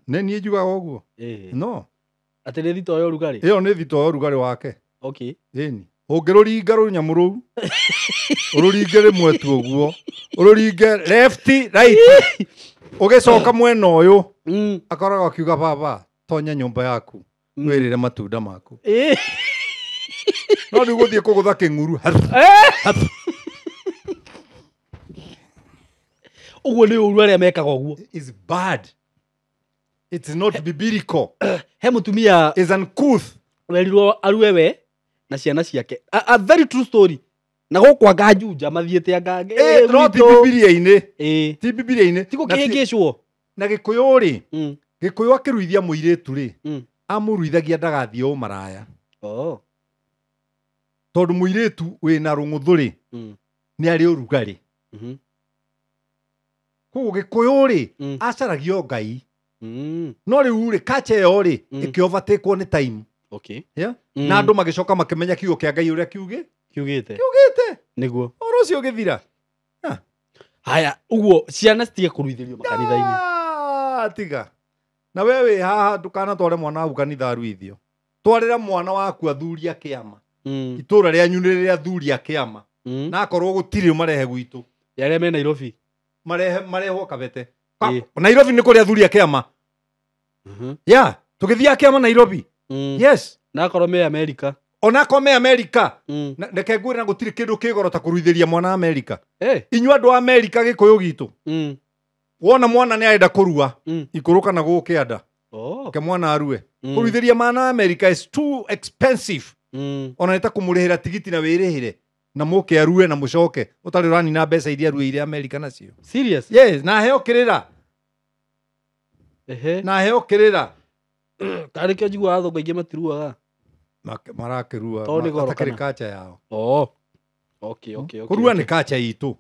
nĩ niĩ njugaga ũguo no atĩ nĩ thito yo rugarĩ ĩyo nĩ thito yo rugarĩ wake okay ĩni ũngĩrũringa rũnyamũ rũu ũrũringe rĩmwe tu ũguo ũrũringe left right ũgĩcoka mwena ũyũ akoragwo akiuga baba tonya nyũmba yaku wĩrĩre matunda maku no rĩu gũthiĩ kũgũtha kĩng'uru ũguo nĩ ũru arĩa mekaga ũguo is bad it's not biblical he mũtumia is uncouth werirwo arue we na ciana ciake a very true story na gũkwa Ganjuja mathiĩte angange no ti Bibilia-inĩ ti Bibilia-inĩ ti gũkĩhĩngĩcwo na Gĩkũyũ rĩ Gĩkũyũ akĩruithia mũirĩtu rĩ amũruithagia ndagathiĩ o maraya tondũ mũirĩtu wĩna rũng'ũthũ rĩ nĩ arĩ ũrugarĩ koguo Gĩkũyũ rĩ acaragio Ngai no rĩu rĩ kacha ĩyo rĩ ĩkĩovatĩkwo nĩ time na andũ magĩcoka makĩmenya kiugo kĩa Ngai ũrĩa kiugĩte nĩguo ũhoro ũcio ũgĩthira haya ũguo ciana citige kũruithĩrio makanitha-inĩ tiga na we wĩ haha ndũkanatware mwana waku kanitha aruithio twarĩra mwana waku athuria kĩama itũũra rĩanyu nĩ rĩrĩa athuria kĩama na akorwo gũtirĩ marehe gwitũ yarĩa me Nairobi marehwo Kabete Nairobi nĩ kũrĩa athuria kĩama tũgĩthiaga kĩama Nairobi yes na akorwo me America onako me America reke ngwĩre na gũtirĩ kĩndũ kĩgoro ta kũruithĩria mwana America inyuĩ andũ a America Gĩkũyũ gitũ wona mwana nĩ arenda kũrua ikũrũka na gũkĩanda ke mwana arue kũruithĩria mwana America is too expensive ona nĩta kũmũrĩhĩra tigiti na wĩrĩhĩre na mũke arue na mũcoke ũtarĩ ũranina mbeca iria aruĩire America nacio serious yes na heo kĩrĩra na heo kĩrĩra tarĩ kĩo njiguaga athũngũ aingĩ matiruaga marakĩrua matakĩrĩ kacha yao kũrua nĩ kacha itũ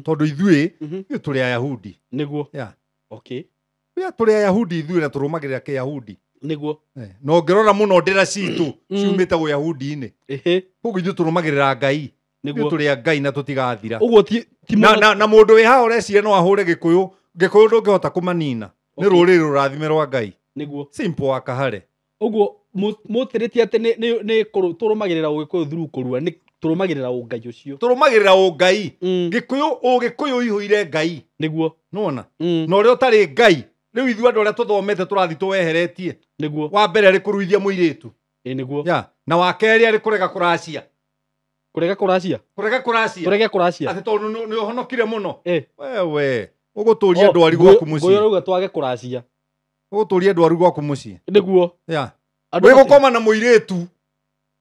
tondũ ithuĩ tũrĩ Ayahudi nĩguo tũrĩ Ayahudi ithuĩ na tũrũmagĩrĩra kĩyahudi nĩguo na ũngĩrora mũno ndĩra citũ ciumĩte Ũyahudi-inĩ koguo ithuĩ tũrũmagĩrĩra Ngai ithuĩ tũrĩ a Ngai na tũtigathira na mũndũ wĩ haha ũreciria no ahũre Gĩkũyũ ndũngĩhota kũmanina nĩ rũrĩrĩ rũrathime rwa Ngai nĩguo simple wa kahare ũguo mũtĩrĩtie atĩ nĩ tũrũmagĩrĩra Ũgĩkũyũ through kũrua nĩ tũrũmagĩrĩra ũngai ũcio tũrũmagĩrĩra ũngai Ũgĩkũyũ ihũire Ngai nĩguo nona na ũrĩa ũtarĩ Ngai rĩu ithuĩ andũ arĩa tũthomete tũrathi tũweheretie nĩguo wa mbere arĩ kũruithia mũirĩtu nĩguo na wa kerĩ arĩ kũrega kũracia atĩ tondũ nĩ ũhonokire mũno wewe ũgũtũria ndwari gwaku mũciĩ ngũyũrauga twage kũracia ũgũtũria ndwaru gwaku mũciĩ nĩguo wĩ gũkoma na mũirĩtu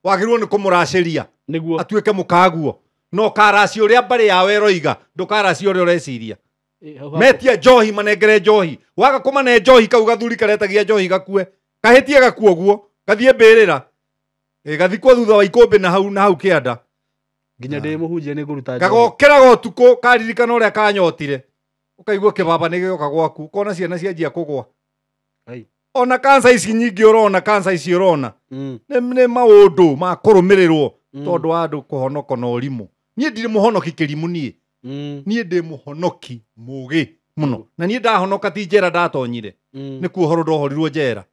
wagĩrĩirwo nĩ kũmũracĩria nĩguo atuĩke mũkaguo no karacia ũrĩa mbarĩ yawe ĩroiga ndũkaracia ũrĩa ũreciria metia njohi manengere njohi waga kũmane njohi kau gathuri karetagia njohi gakue kahĩtie gakuo guo gathiĩ mbĩrĩra gathikwo thutha wa ikũmbĩ na hau kĩanda nginya ndĩ mũhunjia nĩ ngũruta gagokĩraga ũtukũ karirikana ũrĩa kanyotire ũkaigua kĩbaba nĩ gĩoka gwaku ũkona ciana cianjia kũgwa ona kansa ici nyingĩ ũrona kansa ici ũrona nĩ maũndũ ma kũrũmĩrĩrwo tondu wa andu kuhonoka na ũrimũ. Niĩ ndirĩ mũhonoki kĩrimũ niĩ. Niĩ ndĩ mũhonoki mũgĩ mũno. Na niĩ ndahonoka ti njera ndatonyire. Nĩ kuohorwo ndohorirwo njera.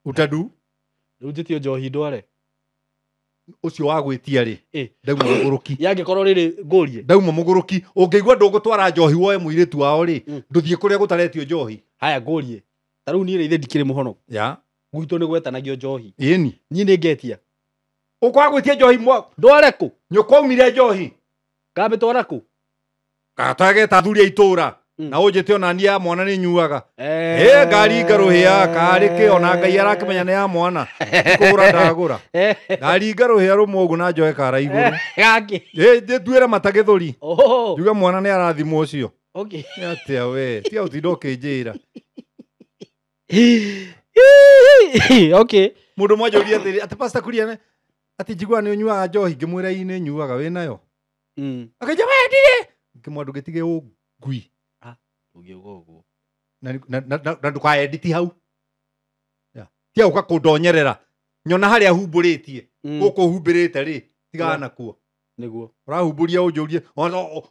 Utadu? Rĩu njĩtio njohi ndware. Ũcio wa gwĩtia rĩ. Ndauma mũgũrũki. Yangĩkorwo rĩrĩ ngũrie. Ndauma mũgũrũki. Ũngĩigua ndũgũtwara njohi woe mũirĩtu wao rĩ. Ndũthiĩ kũrĩa gũtaretio njohi. Haya ngũrie. Ta rĩu niĩ ithe ndikĩrĩ mũhonoku. Ya. Gwitũ nĩ gwetanagio njohi. Ĩni. Niĩ nĩ ngetia. Ũkwa gwĩtia njohi ndware kũ? Nyũkwa umire njohi. Kamĩtwara kũ? Gatageta thuri itũra. Na ũnjĩte ona niĩ ya mwana nĩ nyuaga. Ngari ngarũhĩa karĩ kĩ ona Ngai arakĩmenya nĩ ya mwana. Kũgũra ndagũra. Ngari ngarũhĩa rũmwe ũguo na njoe kara igũrũ. Gaki. Nduĩre mata gĩthũri. Njuga mwana nĩ arathimwo ũcio. Okay. Atĩa we. Tiga ũtinda ũkĩnjĩra. Okay. Mũndũ mwanjũria atĩ Pastor Kuria ati njigua nĩ ũnyuaga njohi ngĩmwĩra ĩ nĩ nyuaga wĩ nayo. Akĩnja we ndirĩ. Ngĩmwandũ gĩtige ũngui. Ũngĩuga ũguo. Na ndũkaediti hau. Tia ũka kũndonyerera. Nyona harĩa humbũrĩtie. Gũkũ humbĩrĩte rĩ. Tiga nakuo. Nĩguo. Ũrahumburia ũnjũrie.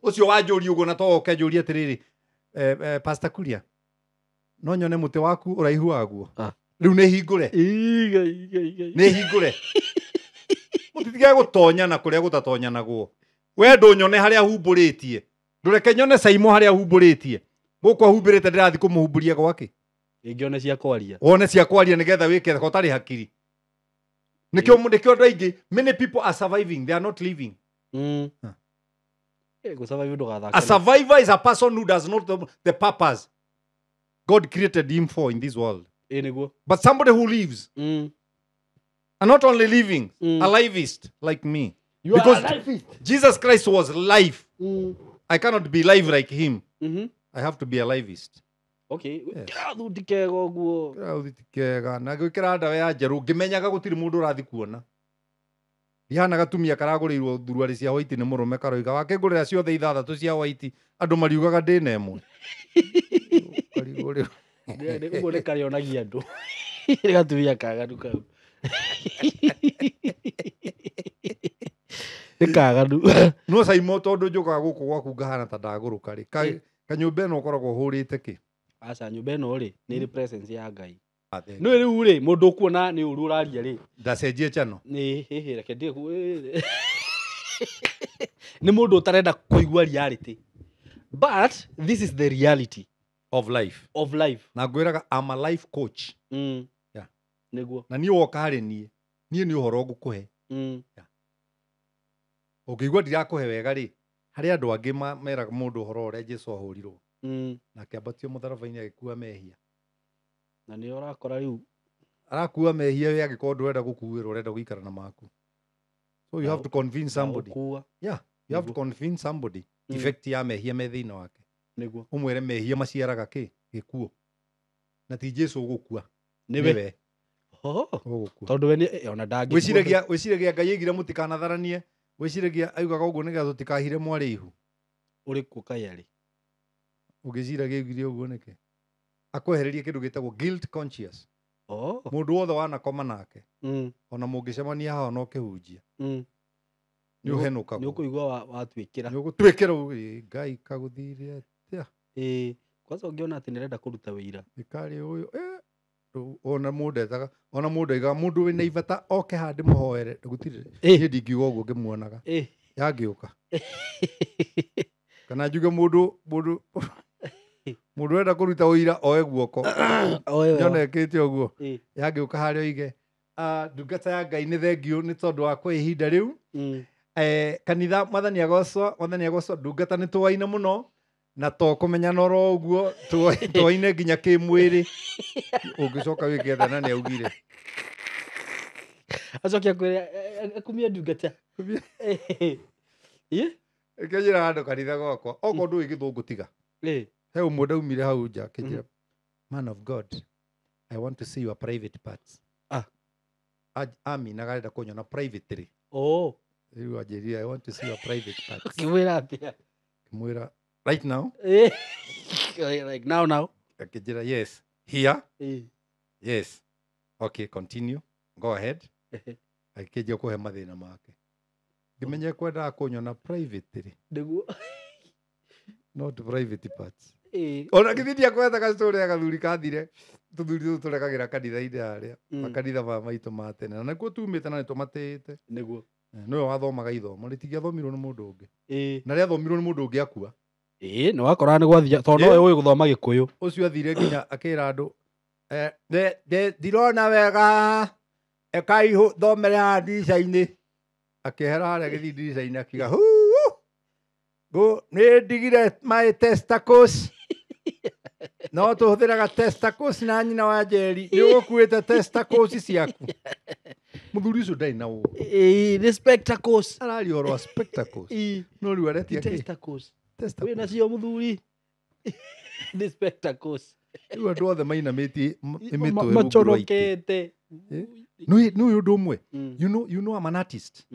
Ũcio wanjũria ũguo na to oke njũrie atĩrĩrĩ. Pastor Kuria. No nyone mũtĩ waku ũraihu waguo. Rĩu nĩ hingũre. Nĩ hingũre. Mũtitige gũtonya na kũrĩa gũtatonyanagwo. We ndũnyone harĩa humbũrĩtie. Ndũreke nyone Saimo harĩa humbũrĩtie. Gũkũ humbĩrĩte ndĩrathi kũmũhumburia gwake. Ĩngĩone cia kwaria. One cia kwaria nĩgetha wĩke ko tarĩ hakiri. Nĩkĩo andũ aingĩ many people are surviving, they are not living. A survivor is a person who does not know the purpose God created him for in this world. But somebody who lives. And not only living, a lifeist like me. Because Jesus Christ was life. I cannot be live like him. I have to be a lifeist. Okay. Kĩrathuti kega ũguo. Kĩrathuti kega. Na gwĩkĩra ndawa ya njerũ ngĩmenyaga gũtirĩ mũndũ ũrathi kuona. Ndihana gatumia karagũrĩirwo thuruarĩ cia white nĩ mũrũme karoiga wakĩngũrĩra ciothe ithathatũ cia white andũ mariugaga ndĩna ĩmwe. Ũguo nĩ karĩonagia andũ. Nĩ gatumia kaganu kau. Nĩ kaganu. No Saimo tondũ njũkaga gũkũ gwaku ngahana ta ndagũrũka rĩ. Kanyũmba ĩno ũkoragwo ũhũrĩte kĩ? Aca nyũmba ĩno rĩ nĩ presence ya Ngai. Nĩ rĩu rĩ mũndũ ũkuona nĩ ũru ũraria rĩ. Ndacenjie channel. Nĩ reke ndĩ nĩ mũndũ ũtarenda kũigua reality. But this is the reality of life. Of life. Na ngwĩraga I'm a life coach. Yeah. Nĩguo. Na niĩ woka harĩ niĩ nĩ ũhoro ngũkũhe. Ũngĩigua ndirakũhe wega rĩ harĩ andũ angĩ meraga mũndũ ũhoro ũrĩa Jesũ ahũrirwo. Na akĩambatio mũtharaba-inĩ agĩkua mehia. Na nĩ ũrakora rĩu arakua mehia we agĩkorwo ndũrenda gũkuĩrwo ũrenda gũikara na maku. So you have to convince somebody. Yeah, you have to convince somebody. Effect ya mehia me thĩinĩ wake. Nĩguo. Ũmwĩre mehia maciaraga kĩ? Gĩkuũ. Na ti Jesũ ũgũkua. Nĩwe. Tondũ we nĩ ona ndangĩ. Wĩciragia Ngai aigire mũtikanatharanie. Wĩciragia aigaga ũguo nĩgetha tũtikahire mwarĩ ihu. Ũrĩkũ Kaĩ arĩ? Ũgĩciragia aigire ũguo nĩkĩ? Akwehererie kĩndũ gĩtagwo guilt conscious. Mũndũ wothe wanakoma nake. Ona mũngĩcemania haha no kĩhunjia. Nĩ ũhenũkagwo. Nĩ ũkũigua watuĩkĩra. Nĩ ũgũtuĩkĩra Ngai kagũthire atĩa. Kwanza ũngĩona atĩ nĩrenda kũruta wĩira. Gĩkarĩ ũyũ ona mũndũ etaga ona mũndũ aigaga mũndũ wĩna ibata oke handĩ mũhoere gũtirĩ niĩ ndingiuga ũguo ngĩmuonaga yangĩũka kana njuge mũndũ ũrenda kũruta ũira oe guoko nyona ekĩte ũguo yangĩũka harĩa oige ndungata ya Ngai nĩ thengio nĩ tondũ wa kwa ihinda rĩu kanitha Mwathani agocwo ndungata nĩ tũwaine mũno na to kũmenyana oro ũguo tũwaine nginya kĩmwĩrĩ ũngĩcoka wĩketha na nĩ augire acokia kwĩra akumia ndungata ĩkĩnjĩra handũ kanitha gwakwa okorwo ndũĩ gĩthũngũ tiga he ũmwe ndaumire hau nja akĩnjĩra man of God I want to see your private parts aminaga arenda kũnyona privately rĩu anjĩrire I want to see your private parts ũkĩmwĩra atĩa kĩmwĩra right now like now akĩnjĩra yes here yes okay continue go ahead akĩnjia kũhe mathĩna make ngĩmenya kwendaga kũnyona privately Niguo. not private parts ona gĩthithia kwethaga story ya gathuri kathire tũthuri tũtũ tũrekagĩra kanitha-inĩ harĩa makanitha ma maitũ ma tene na nĩkuo tumĩte na nĩtũmatĩĩte Niguo. nĩwe wathomaga ithomo rĩtingĩathomirwo nĩ mũndũ ũngĩ na rĩathomirwo nĩ mũndũ ũngĩ akua nĩ wakora nĩ gwathia tondũ ũyũ ũĩ gũthoma Gĩkũyũ ũcio athire nginya akĩra andũ ndirona wega ekai thomere haha ndirica-inĩ akĩehera harĩa gĩthiĩ ndirica-inĩ akiuga nĩ ndigire my testicles no tũhũthĩraga testicles na nyina wa Njeri nĩ ũgũkuĩte testicles ciaku mũthuri ũcio ndarĩ na nĩ spectacles araria ũhoro wa spectacles no rĩu aretia testicles wĩna cio mũthuri nĩ spectacles rĩu andũ othe mainamĩtie mĩtwe macorokete nĩ ũyũ ũndũ ũmwe you know I'm an artist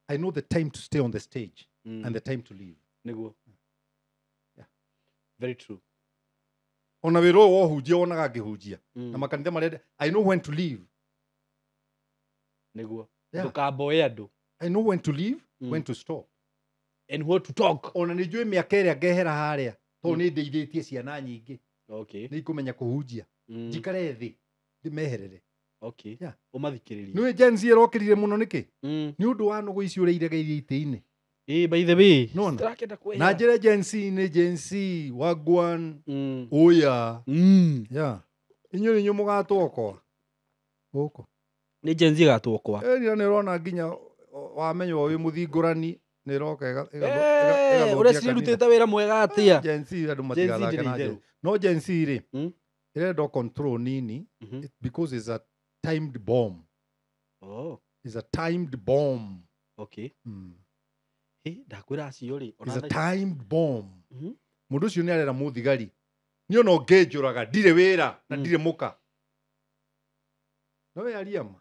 I know the time to stay on the stage and the time to leave niguo very true ona wĩra ũyũ wohunjia wonaga ngĩhunjia na makanitha marenda I know when to leave niguo ndũkamboe andũ I know when to leave when to stop and what to talk ona nĩ njũĩ mĩaka ĩrĩa ngehera harĩa tondũ nĩ ndeithĩtie ciana nyingĩ nĩ ikũmenya kũhunjia njikare thĩ ndĩmeherere ũmathikĩrĩrie nĩwe Gen Z ĩrokĩrire mũno nĩkĩ nĩ ũndũ wa nũgũ icio ũrĩiregeire itĩ-inĩ by the way na njĩre Gen Z nĩ Gen Z wagwan oya inyuĩ nĩnyuĩ mũgatwokwa gũkũ nĩ Gen Z ĩgatwokwa nĩ ũrona nginya wamenywo wĩ mũthingũrani nĩ ĩroka ũrĩa cirutĩte wĩra mwega atĩa Gen Z andũ matigathake na njĩra no Gen Z rĩ ĩrenda control nini because it's a timed bomb it's a timed bomb ndakwĩra acio rĩ it's a timed bomb mũndũ ũcio nĩ arera mũthigari niĩ ona ũngĩnjũraga ndirĩ wĩra na ndirĩ mũka no yaria ma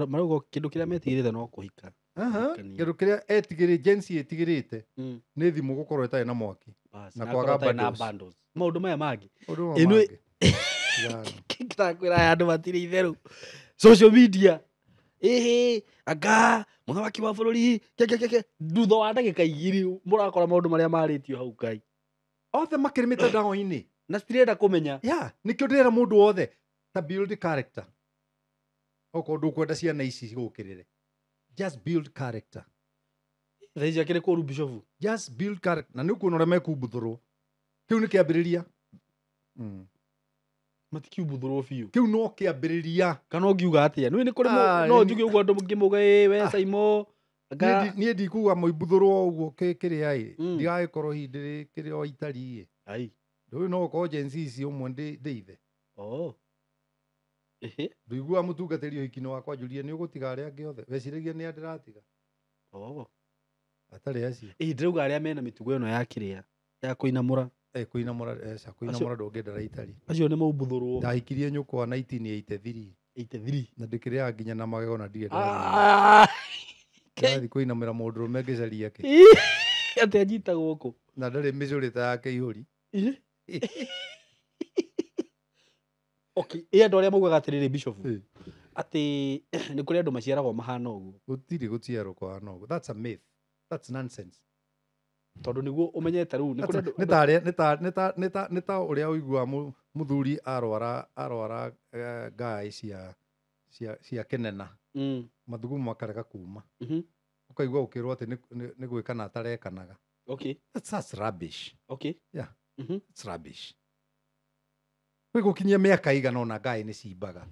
marauga kĩndũ kĩrĩa metigĩrĩte no kũhika kĩndũ kĩrĩa etigĩrĩte Gen Z ĩtigĩrĩte nĩ thimũ gũkorwo ĩtarĩ na mwaki na kwaga bundles maũndũ maya mangĩ ndakwĩra aya andũ matirĩ itherũ social media anga mũthamaki wa bũrũri thutha wa ndagĩka igĩrĩ mũrakora maũndũ marĩa marĩtio hau kai othe makĩrĩ mĩtandao-inĩ na citirenda kũmenya nĩkĩo ndĩrera mũndũ wothe ta build character okorwo ndũkwenda ciana ici cigũkĩrĩre just build character thaa ici akĩrĩ kũru Bishop just build character na nĩ ũkuona ũrĩa mekumbuthũrwo kĩu nĩ kĩambĩrĩria matikiumbuthũrwo biũ kĩu no kĩambĩrĩria kana ũngiuga atĩa nĩ kũrĩ no njuge ũguo andũ ngĩmuga we Saimo niĩ ndikuga mũimbuthũrwo ũguo kĩrĩa ndigagĩkorwo hindĩ kĩrĩa o itari ndũĩ no gũkorwo Gen Z ici ũmwe ndĩithe ndũigua mũtungatĩri ũhiki-inĩ wakwa njũrie nĩ ũgũtiga arĩa angĩ othe weciragia nĩ ndĩratiga atarĩ acio ndĩrauga arĩa mena mĩtugo ĩno ya kĩrĩa ya kũinamũra kũinamũra ndũngĩendera itari acio nĩ maumbuthũrwo ndahikirie nyũkwa 1983 na ndĩkĩrĩaga nginya na magego na ndirĩ ndathi kũinamĩra mũndũrũme ngĩcaria kĩ atĩ anyitagwo gũkũ na ndarĩ mĩcũrĩ ta ya kĩihũri andũ arĩa maugaga atĩrĩrĩ Bishop atĩ nĩ kũrĩ andũ maciaragwo mahana ũguo gũtirĩ gũciarwo kũhana ũguo that's a myth that's nonsense tondũ nĩguo ũmenyete rĩu nĩ ta ũrĩa ũiguaga mũthuri arwara ngai cia kĩnena mathugumo makarega kuma ũkaigua ũkĩrwo atĩ nĩ gwĩkana atarekanaga that's rubbish it's rubbish gwĩ gũkinyia mĩaka igana ona ngai nĩ cimbaga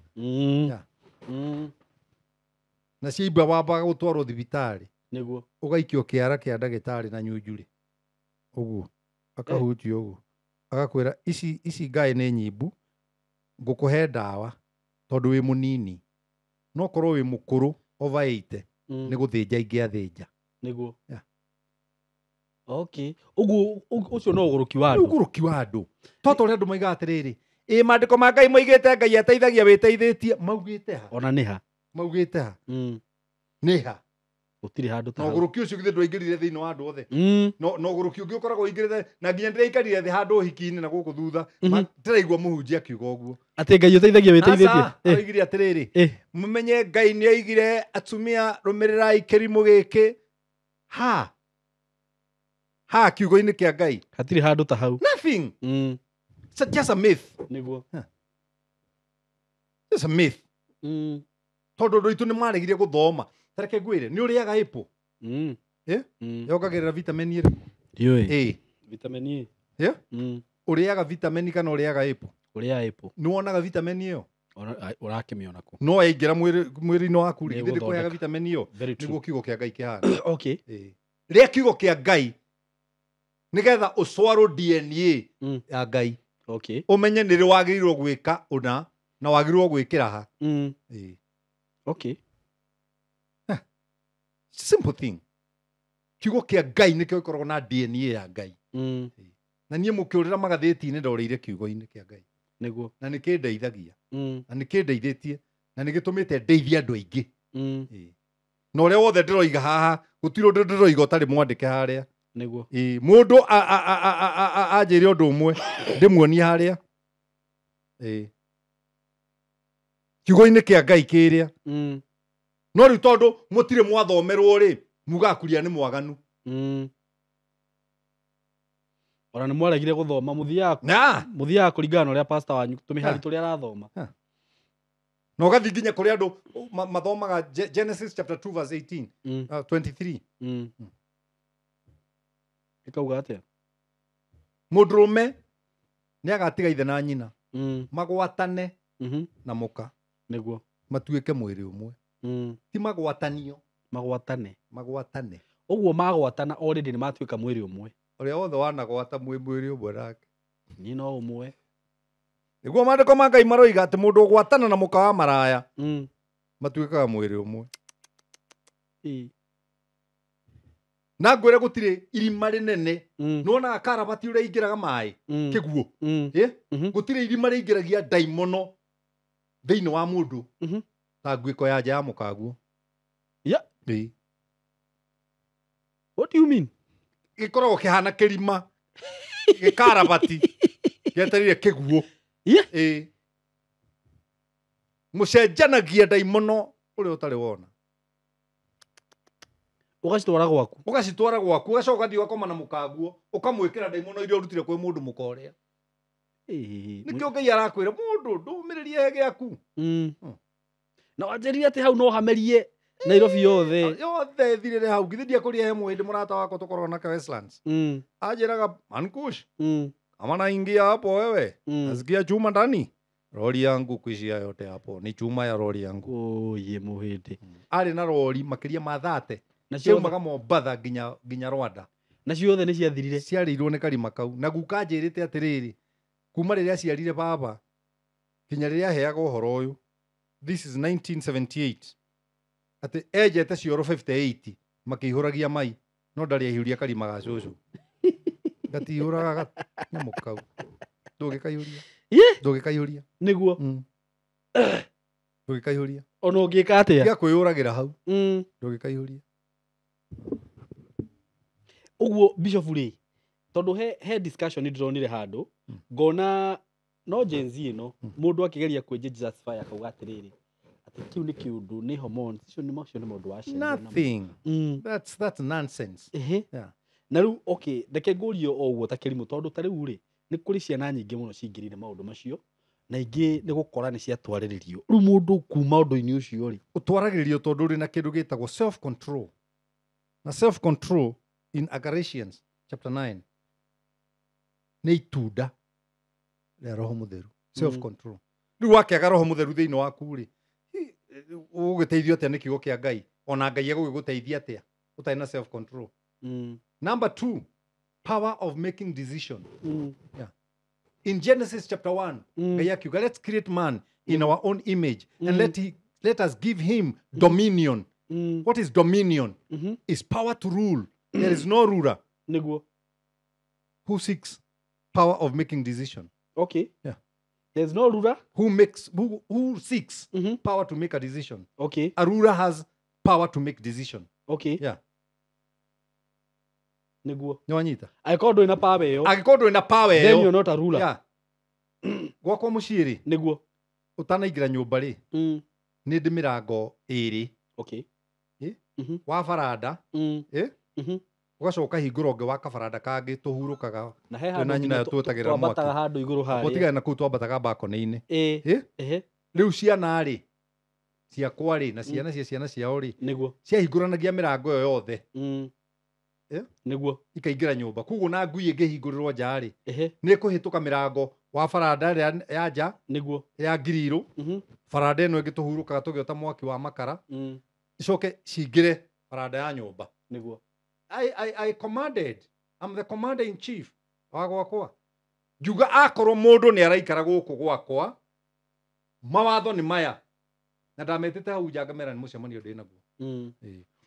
na ciimba wambaga gũtwarwo thibitarĩ nĩguo ũgaikio kĩara kĩa ndagĩtarĩ na nyunjurĩ ũguo akahutio ũguo agakwĩra ici ngai nĩ nyimbu ngũkũhe ndawa tondũ wĩ mũnini no korwo wĩ mũkũrũ over 80 nĩ gũthĩnja ingĩathĩnja nĩguo ũguo ũcio no ũgũrũki wa andũ ũgũrũki wa andũ toto ũrĩa andũ maigaga atĩrĩrĩ mandĩko ma Ngai moigĩte Ngai ateithagia wĩteithĩtie maugĩte ha ona nĩ ha maugĩte ha nĩ ha gutiri handu ta na hau. ũgũrũki ũcio githĩ ndwaingĩrire thĩinĩ wa andũ othe Mm. no ũgũrũki ũngĩ ũkoragwo ingĩrĩte na nginya ndĩraikarire thĩ handũ ũhiki-inĩ na gũkũ thutha Mhm. ndĩraigua mũhunjia akiuga ũguo Ati Ngai ũteithagia wĩteithĩtie. aca oigire atĩrĩrĩ mũmenye Ngai nĩ oigire atumia rũmĩrĩrai kĩrimũ gĩkĩ ha kiugo-inĩ kĩa Ngai Hatiri handu ta hau. nothing Mm. it's just a myth Niguo. it's a myth Mm. tondũ andũ aitũ nĩ maregire gũthoma tareke ngwĩre nĩ ũrĩaga apple Mm. Eh? Mm. yongagĩrĩra vitamini ĩrĩkũ Ndiũĩ. Vitamin E. Yeah? Mm. ũrĩaga vitamini kana ũrĩaga apple Ũrĩa apple. nĩ wonaga vitamini ĩyo Ũrakĩmĩona kũ? no yaingĩra mwĩrĩ-inĩ waku Nĩ rĩ githĩ ndĩkũheaga ĩgũthondeka. vitamini ĩyo Very true. nĩguo kiugo kĩa Ngai kĩhana Okay. rĩrĩa kiugo kĩa Ngai nĩgetha ũcwarwo DNA Mm. ya Ngai Okay. ũmenye nĩ rĩ wagĩrĩirwo gwĩka ũna na wagĩrĩirwo gwĩkĩra ha Mm. Okay. simple thing kiugo kĩa Ngai nĩkĩo gĩkoragwo na DNA ya Ngai Mm. na niĩ mũkĩũrĩra magathĩti-inĩ ndoreire kiugo-inĩ kĩa Ngai Niguo. na nĩ kĩndeithagia Mm. na nĩ kĩndeithĩtie na nĩ gĩtũmĩte ndeithie andũ aingĩ Mm. na ũrĩa wothe ndĩroiga haha gũtirĩ ũndũ ndĩroiga ũtarĩ mwandĩke harĩa Niguo. mũndũ anjĩre ũndũ ũmwe ndĩmuonie harĩa kiugo-inĩ kĩa Ngai kĩrĩa Mm. no rĩu tondũ mũtirĩ mwathomerwo rĩ mugaga kuria nĩ mwaganu Mm. Ona nĩ mwaregire gũthoma na mũthiaga kũringana na ũrĩa pastor wanyu tũmĩhari tũrĩa arathoma. na ũgathiĩ nginya kũrĩ andũ mathomaga Genesis chapter 2 verse 18 Mm. 23 Mm. Ĩkauga atĩa? mũndũrũme nĩ agatiga ithe na nyina Mm. magwatane Mhm. na mũka Niguo. matuĩke mwĩrĩ ũmwe Mm. ti magwatanio Magwatane. magwatane Ũguo magwatana already nĩ matuĩka mwĩrĩ ũmwe. ũrĩa wothe wanagwata mwĩrĩ ũmwe nake Niĩ no ũmwe. nĩguo maandĩko ma Ngai maroiga atĩ mũndũ ũgwatana na mũka wa maraya Mm. matuĩkaga mwĩrĩ ũmwe Ĩ. na ngwĩre gũtirĩ irima rĩnene Mm. nĩwonaga karabati ũrĩa ingĩraga maĩ Mm. kĩguo Mm. Mhm. gũtirĩ irima rĩingĩragia ndaimono thĩinĩ wa mũndũ Mhm. ta nguĩko ya nja ya mũkaguo Yeah. What do you mean? gĩkoragwo kĩhana kĩrima gĩkarabati gĩetereire kĩguo Yeah. mũcenjanagia ndaimono ũrĩa ũtarĩ wona Ũgacitwara gwaku. ũgacitwara gwaku ũgacoka ũgathiĩ ũgakoma na mũkaguo ũkamwĩkĩra ndaimono iria ũrutire kwĩ mũndũ mũkorĩa nĩkĩo Ngai arakwĩra mũndũ ndũmĩrĩrie gĩaku Mm. Na wanjĩrire atĩ hau no hamerie Nairobi yothe. yothe thirĩre hau githĩ ndiakũria he mũhĩndĩ mũrata wakwa tũkoragwo nake Westlands Mm. anjĩraga Mankush Mm. kama naingia hapo wewe Mm. nasikia chuma ndani rori yangu kuishia yote hapo ni chuma ya rori yangu Oye mũhĩndĩ. arĩ na rori makĩria ma 30 Na ciaumaga Mombatha nginya Rwanda na ciothe nĩ ciathirire. ciarĩirwo nĩ karima kau na guka njĩrĩte atĩrĩrĩ kuma rĩrĩa aciarire baba kinya rĩrĩa aheaga ũhoro ũyũ this is 1978 atĩ enjete cioro 58 makĩihũragia mai no ndarĩ aihũria karima ga cũcũ gatihũraga nyamũ kau ndũgĩkaihũria ndũgĩkaihũria Nĩguo. ndũgĩkaihũria Ona ũngĩka atĩa? tiga kwĩyũragĩra hau Mm. ndũgĩkaihũria Ũguo Bishop rĩ tondũ he discussion ndĩronire handũ ngona no Gen Z ĩno mũndũ akĩgeria kwĩnja justify akauga atĩrĩrĩ atĩ kĩu nĩ kĩũndũ nĩ hormones icio nĩ maũndũ wa ciana. nothing that's nonsense yeah. Na rĩu okay reke ngũrie o ũguo ta kĩrimũ tondũ ta rĩu rĩ nĩ kũrĩ ciana nyingĩ mũno cingĩrĩire maũndũ macio na ingĩ nĩ gũkora nĩ ciatwarĩrĩrio rĩu mũndũ kuma ũndũ-inĩ ũcio rĩ ũtwaragĩrĩrio tondũ ũrĩ na kĩndũ gĩtagwo self control na self control in Galatians chapter 9 nĩ itunda rĩa roho mũtheru self control rĩu wakĩaga roho mũtheru thĩinĩ waku rĩ ũgũgĩteithio atĩa nĩ kiugo kĩa Ngai ona Ngai egũgĩgũteithia atĩa ũtarĩ na self control. Number 2, power of making decision. Yeah. In Genesis chapter 1, Ngai akiuga, let's create man in our own image and let us give him dominion. What is dominion? Is power to rule. There is no ruler who seeks power of making decision. Okay. Yeah. There's no ruler who seeks power to make a decision. Okay. A ruler has power to make decision. Okay. Yeah. Niguo. Nyonyita. Angĩkorwo ndũrĩ na power ĩyo. Angĩkorwo ndũrĩ na power Then ĩyo. you're not a ruler. Yeah. Gwakwa mũciĩ rĩ. Niguo. Ũtanaingĩra nyũmba rĩ. Nĩ ndĩ mĩrango 2. Okay. Wa baranda. Ũgacoka hingũra ũngĩ wa kabaranda kangĩ tũhurũkaga. Na he handũ twetagĩrĩra mwaki. Twambataga handũ igũrũ harĩa. Ũtigane na kũu twambataga balcony-inĩ. Rĩu ciana rĩ. Ciakwa rĩ na ciana cia ciana ciao rĩ. Niguo. Ciahingũranagia mĩrango ĩyo yothe. Niguo. Ikaingĩra nyũmba. Kuguo na ngui ĩngĩhingũrĩrwo nja rĩ. Nĩ kũhĩtũka mĩrango wa baranda ya nja. Niguo. Ya ngiriru. Baranda ĩno ĩngĩ tũhurũkaga tũgĩota mwaki wa makara. Icoke cingĩre baranda ya nyũmba. Niguo. I commanded. I'm the commander in chief. Wa gwakwa. Njuga akorwo mũndũ nĩ araikara gũkũ gwakwa. Mawatho nĩ maya. Na ndametete hau nja ngamera nĩ mũcemanio ndĩ naguo.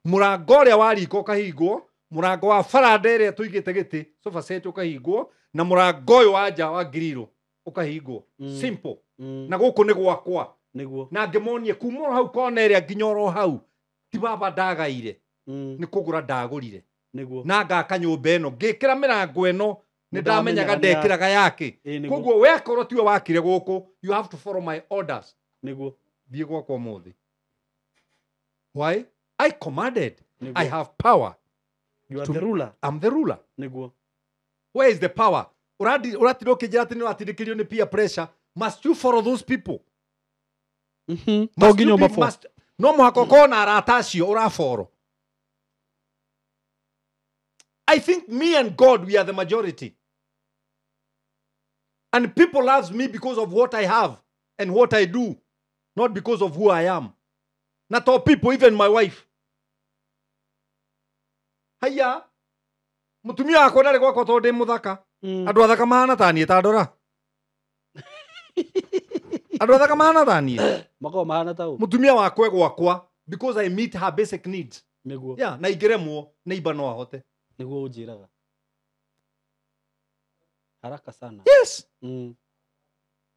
Mũrango ũrĩa wa riko ũkahingwo. Mũrango wa baranda ĩrĩa tũigĩte gĩtĩ sofa set ũkahingwo. Na mũrango ũyũ wa nja wa ngiriru ũkahingwo. Simple. Na gũkũ nĩ gwakwa. Niguo. Na ngĩmonie kuma hau kona ĩrĩa nginya oro hau. Ti baba ndagaire. Nĩ kũgũra ndagũrire. Niguo. Na ngaka nyũmba ĩno ngĩkĩra mĩrango ĩno nĩ ndamenyaga ndekĩraga yake. Koguo we korwo tiwe wakire gũkũ, you have to follow my orders. Niguo. Thiĩ gwakwa ũmũthĩ. Why? I commanded. I have power. You are the ruler. I'm the ruler. Niguo. Where is the power? Ũratirwo kĩnjĩra atĩ nĩ watindĩkĩrio nĩ peer pressure. Must you follow those people? No mũhaka ũkorwo na arata acio ũraboro. I think me and God, we are the majority. And people love me because of what I have and what I do, not because of who I am. Not all people, even my wife. Haya, mutumia wako ndarĩ gwakwa tondũ ndĩ mũthaka. Andũ athaka mahana ta niĩ ta ndora. Andũ athaka mahana ta niĩ. Makao mahana ta ũũ. Mutumia wako e gwakwa because I meet her basic needs. Niguo. Yeah, na ingĩremwo neighbor no ahote. Niguo ũnjĩraga. Haraka sana. Yes.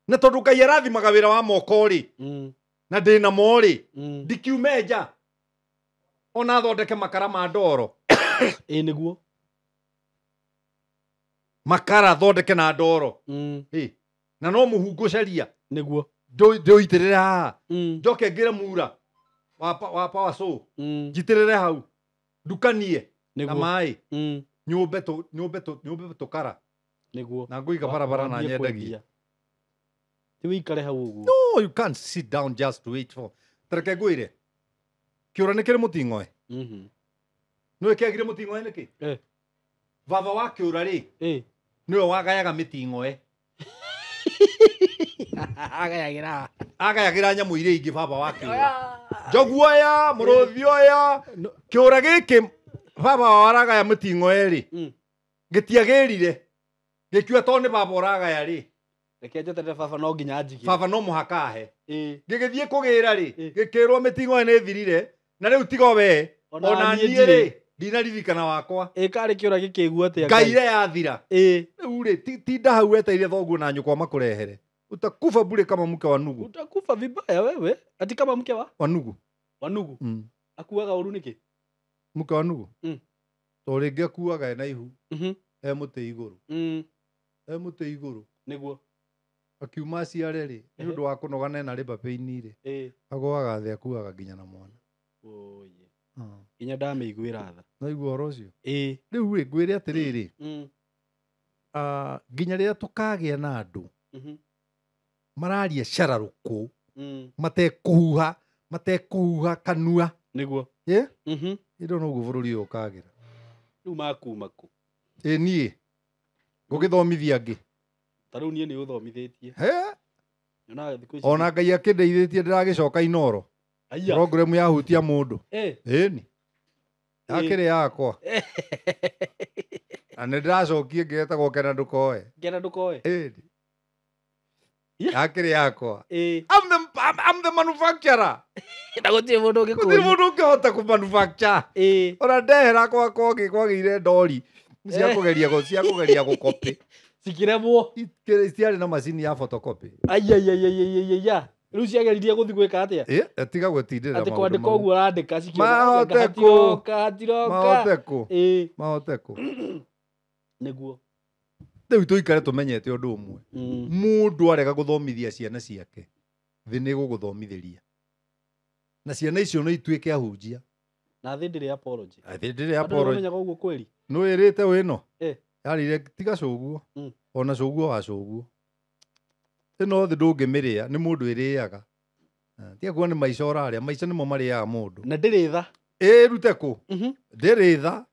Na tondũ Ngai arathimaga wĩra wa moko rĩ. Na ndĩ na mo rĩ. Ndikiume nja. Ona thondeke makara ma ndoro. Niguo. Makara thondeke na ndoro. Na no mũhungu caria. Niguo. Ndũitĩrĩre haha. Njoke ngĩre mura. Wa power saw. Njitĩrĩre hau. Ndukanie. Na maĩ. Nyũmbe tũkara. Niguo. Na ngũiga barabara na nyendagia. Ti wĩikare hau ũguo. No, you can't sit down just to wait for. Tareke ngwĩre. Kĩũra nĩ kĩrĩ mũting'oe. Nĩwe kĩagire mũting'oe nĩkĩ? Baba wa kĩũra rĩ. Nĩwe wagayaga mĩting'oe. Agayagĩra nyamũ iria ingĩ baba wa kĩũra. Njogu aya, mũrũthi aya. Kĩũra gĩkĩ baba waragaya mĩting'oe rĩ. Gĩtiagĩrire. Gĩkiua tondũ nĩ baba ũragaya rĩ. Reke njeterere baba no nginya anjikie. Baba no mũhaka ahe. Gĩgĩthiĩ kũgĩra rĩ. Gĩkĩrwo mĩting'oe nĩ thirire. Na rĩu tigo we. Ona niĩ rĩ. Ndinaririkana wakwa. Karĩ kĩũra gĩkĩigua atĩa. Ngaire yathira. Rĩu rĩ tinda hau weteire thoguo na nyũkwa makũrehere. Utakufa bure kama mke wa nugu. Utakufa vibaya wewe. Ati kama mke wa nugu. Wa nugu. Akuaga ũru nĩkĩ? Mke wa nugu. To rĩngĩ akuaga na ihu. Mũtĩ igũrũ. Mũtĩ igũrũ. Nĩguo. Akiuma aciare rĩ. Nĩ ũndũ wa kũnogana na rĩba pain rĩ. Agũaga thĩ akuaga nginya na mwana. Oye. Inya ndamĩiguĩra tha. No igua ũhoro ũcio. Rĩu rĩ ngwĩre atĩrĩrĩ. Nginya rĩrĩa tũkagĩa na andũ. Mararia cararũkũ. Matekũhuha kanua. Nĩguo. Indo no ũguo bũrũri ũyũ ũkagĩra. Rĩu makuma kũ? Niĩ. Ngũgĩthomithia angĩ. Ta rĩu niĩ nĩ ũthomithĩtie. Nyonaga thikũ ici. Ona Ngai akĩndeithĩtie ndĩragĩcoka Inoro. Program yahutia mũndũ. Ĩni. Yakĩrĩ yakwa. Na nĩ ndĩracokie ngĩgetagwo Kena Ndũkoe. Kena Ndũkoe. Ĩni. Yakĩrĩ yakwa. I'm the manufacturer. Na gũtirĩ mũndũ ũngĩkũria. Gũtirĩ mũndũ ũngĩhota kũmanufacture. Ona ndehera kwagĩire ndori cia kũgeria gũkopi. Cikiremwo. Itiarĩ na macini ya photocopy. Aiaiaiaiaiaiai. Riu ciageririe guthi gwika atia? Tiga gwetindĩrĩra Ati maũndũ kwandĩka mau. ũguo ũrandĩka Mahote hatiroka hatiroka. Mahote kũ? Ĩĩ. Mahote kũ? Nĩguo. Rĩu tũikare tũmenyete ũndũ ũmwe. Mũndũ arega gũthomithia ciana ciake, thĩ nĩ gũgũthomithĩria. Na ciana icio no ituĩke ahunjia. Na thĩ ndĩrĩ apology. Thĩ ndĩrĩ apology. Andũ menyaga ũguo kweli? Nũ ĩrĩte wĩno? Yarire tiga cũguo. Ona cũguo wa cũguo. Ĩno thĩ ndũngĩmĩrĩa, nĩ mũndũ ĩrĩaga. Tiga kuona nĩ maica ũrarĩa, maica nĩmo marĩaga mũndũ. Na ndĩrĩ tha. Rute kũ? Ndĩrĩ tha.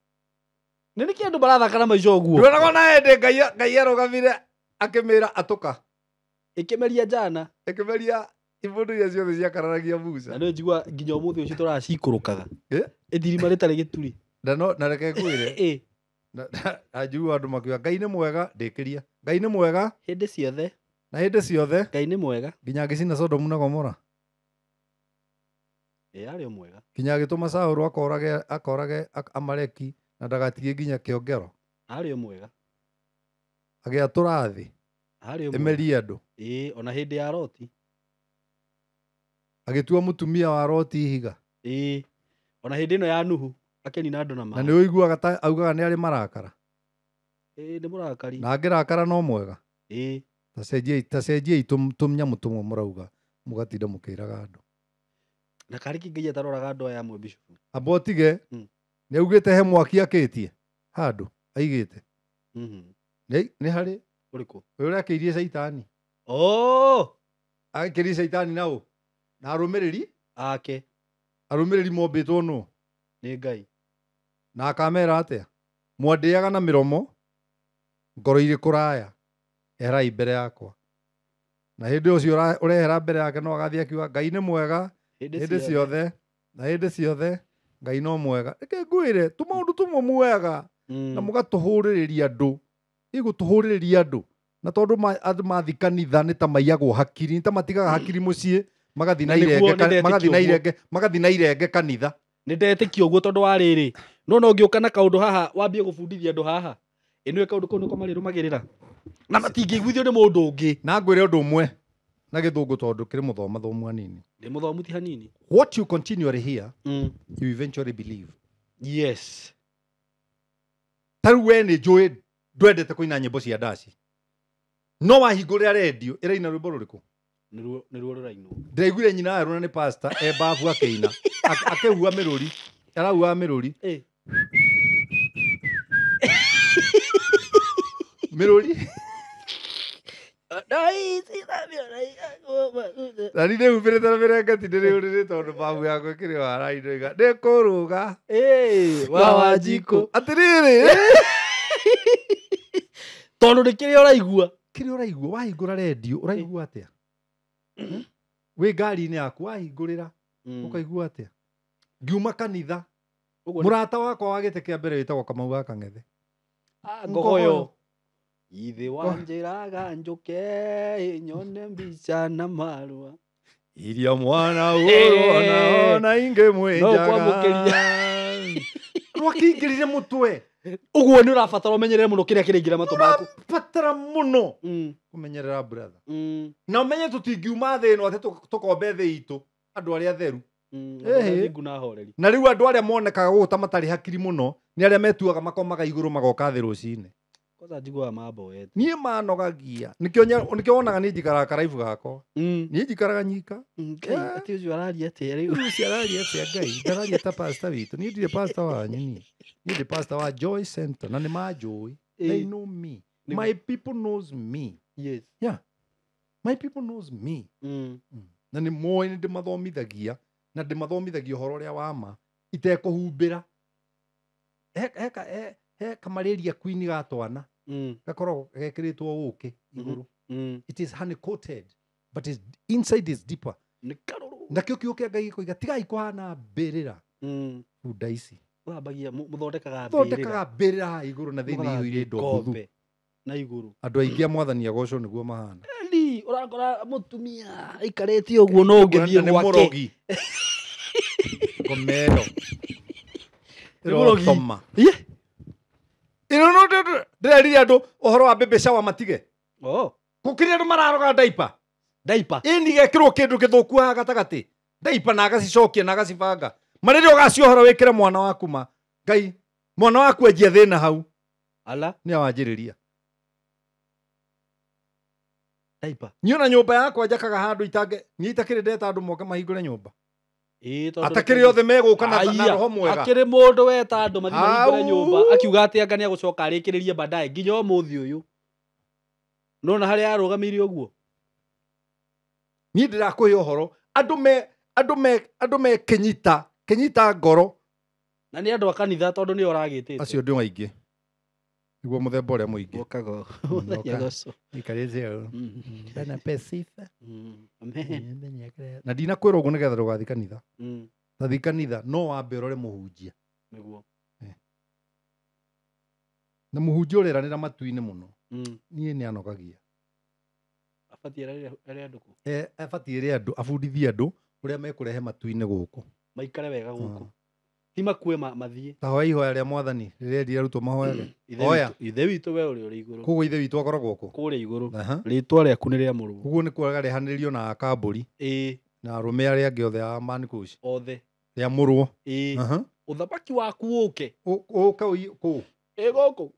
Nĩ nĩkĩ andũ marathaka na maica ũguo? Ndũrona na hĩndĩ Ngai arũgamire akĩmĩra atoka. Ĩkĩmeria njana. Ĩkĩmeria ibũndũ iria ciothe ciakararagia Musa. Na nĩ njigua nginya ũmũthĩ ũcio tũracikũrũkaga. Ĩthirima rĩtarĩ gĩturi. Na reke ngwĩre. Anjigua andũ makiuga Ngai nĩ mwega, ndĩkĩria. Ngai nĩ mwega hĩndĩ ciothe. Na hĩndĩ ciothe. Ngai nĩ mwega. Nginya agĩcina Sodomu na Gomora. Arĩ o mwega. Nginya agĩtũma Saũlũ akorage Amaleki na ndagatige nginya kĩongero. Arĩ o mwega. Agĩatũra thĩ. Arĩ o mwega. Emeria andũ. Ona hĩndĩ ya Loti. Agĩtua mũtumia wa Loti ihiga. Ona hĩndĩ ĩno ya Nuhu akenina andũ na maaĩ. Na nĩ ũiguaga augaga nĩ arĩ marakara. Nĩ mũrakari. Na angĩrakara no mwega. Tacenjiei tũnyamũ tũmwe mũrauga mũgatinda mũkĩraga andũ. Na karĩ kĩngĩ ataroraga andũ aya amwe Bishop. Amba ũtige. Nĩ augĩte he mwaki akĩtie handũ aigĩte. Nĩ harĩ ũrĩkũ? Ũyũ ũrakĩirie Caitani. Akĩirie Caitani na ũ? Na arũmĩrĩri ake. Arũmĩrĩri mombĩtwo nũ? Nĩ Ngai. Na akamera atĩa? Mwandĩaga na mĩromo, ngoro irĩ kũraya, eherai mbere yakwa. Na hĩndĩ ũcio ũrehera mbere yake no agathiĩ akiuga Ngai nĩ mwega hĩndĩ ciothe, na hĩndĩ ciothe Ngai no mwega. Reke ngwĩre tũmaũndũ tũmwe mwega na mũgatũhũrĩrĩria andũ. Igũtũhũrĩrĩria andũ. Na tondũ andũ mathi kanitha nĩ ta maiyagwo hakiri, nĩ ta matigaga hakiri mũciĩ, magathi na irenge kanitha. Nĩ ndetĩkia ũguo tondũ wa rĩrĩ. No ũngĩũka na kaũndũ haha wambie gũbundithia andũ haha. Ĩnũe kaũndũ kau nĩko marĩrũmagĩrĩra. Na matingĩiguithio nĩ mũndũ ũngĩ. Na ngwĩre ũndũ ũmwe na gĩthũngũ tondũ kĩrĩ mũthomu hanini. Ndĩ mũthomu ti hanini. What you continually hear, you eventually believe. Yes. Tarĩu we nĩ njũĩ ndwendete kũina nyĩmbo cia ndaci. No wahingũrĩra redio ĩraina rwĩmbo rũrĩkũ? Nĩruo rũrainwo. Ndĩraiguire nyina arũna nĩ pastor babu akĩina akĩhua mĩrũri. Arahuaga mĩrũri. Mĩrũri. Na nĩ ndĩhumĩrĩte na mĩrengeti ndĩrĩũrĩrĩ tondũ babu yakwa ĩkĩrĩ wara-inĩ iga ndĩkũrũga wa Wanjikũ atĩrĩrĩ tondũ nĩ kĩrĩa ũraigua. Kĩrĩa ũraigua wahingũra redio ũraigua atĩa? Wĩ ngari-inĩ yaku wahingũrĩra ũkaigua atĩa? Ngiuma kanitha mũrata wakwa wa gĩtĩ kĩa mbere wĩtagwo Kamau ga Kang'ethe. Ngogoyo ithe wanjĩraga njũke nyone mbica na marũa iria mwana ona ingĩmwĩnjaga rwakĩingĩrire mũtwe. Ũguo nĩ ũrabatara ũmenyerere mũno kĩrĩa kĩrĩingĩra matũ maku. Ũrabatara mũno kũmenyerera brother. Na ũmenye tũtingiuma thĩ ĩno atĩ tũkombe thĩ itũ andũ arĩa atheru. Na rĩu andũ arĩa monekaga gũgũ ta matarĩ hakiri mũno nĩ arĩa metuaga makomaga igũrũ magoka thĩ rũcinĩ. Niĩ manogagia. Nĩkĩo wonaga niĩ njikaraga karaibu gakwa. Niĩ njikaraga nyika. Atĩ ũcio araria atĩa rĩu? Ũcio araria atĩa Ngai? Ndararia ta pastor witũ. Niĩ ndirĩ pastor wanyu niĩ. Niĩ ndĩ pastor wa Joy Center na nĩ manjũĩ. They know me. My people knows me. Yes. Yeah. My people knows me. Na nĩ moĩ nĩ ndĩmathomithagia na ndĩmathomithagia ũhoro ũrĩa wa ma itekũhumbĩra. He kamalaria queen ga twana gakoragwo gekĩrĩtwo ũkĩ igũrũ. It is honey coated but inside is deeper. Na kĩo kĩo kĩa Ngai gĩkoiga tigai kũhana mbĩrĩra bunda ici. Mũthondekaga mbĩrĩra igũrũ na thĩinĩ iyũire indo hũthũ na igũrũ. Andũ aingĩ a Mwathani agocwo nĩguo mahana. Ũrakora mũtumia aikarĩte ũguo no ũngĩthiĩ gwake. Ngomero. Ĩrotoma. Ndĩrerire andũ ũhoro wa baby shower matige. Gũkĩrĩ andũ mararoga diaper. Diaper. Ini gekirwo kindu githuku haha gatagati. Diaper na agacicokia na agacibanga. Marire ugaciohora wikire mwana waku ma. Ngai, mwana waku enjia thina hau. Ala. Ni awanjiriria. Diaper. Niona nyumba yakwa njakaga handu itange, ni itakire ndeta andu moke mahingure nyumba. Tondu atakire othe meguka na roho mwega. Akire mundu weta andu mathi mahingure nyumba, akiuga ati anga ni agucoka arikiririe baadaye nginya umuthi uyu. Nona hari arugamire uguo. Ni ndirakuhe uhoro, andu me kenyita ngoro. Na ni andu akanitha tondu ni oragitite. Acio ndio aingi. Niguo muthemba uria muingi. Okago. Yagoso. Ikareze. Bana pesifa. Amen. Na ndina kwira uguo nigetha rugathi kanitha. Tathi kanitha no wambe urore muhunjia. Niguo. Na muhunjia ureranira matu-ini muno. Nie ni anogagia. Abatie ere andu ku. Abatie ere andu, abundithie andu uria mekurehe matu-ini guku. Maikare wega guku. Ti makue mathie. Ta hoya ihoya ria mwathani riria ndia rutwo mahoyage. Oya. Ithe witu we uri iguru. Koguo ithe witu akoragwo ku. Kuri iguru. Ritwa riaku ni ria muru. Koguo ni kuaga rihanirio na kamburi. Na arume aria angi othe a Mankush. Othe. Ria murwo. Uthamaki waku uke. Uka ku. Guku.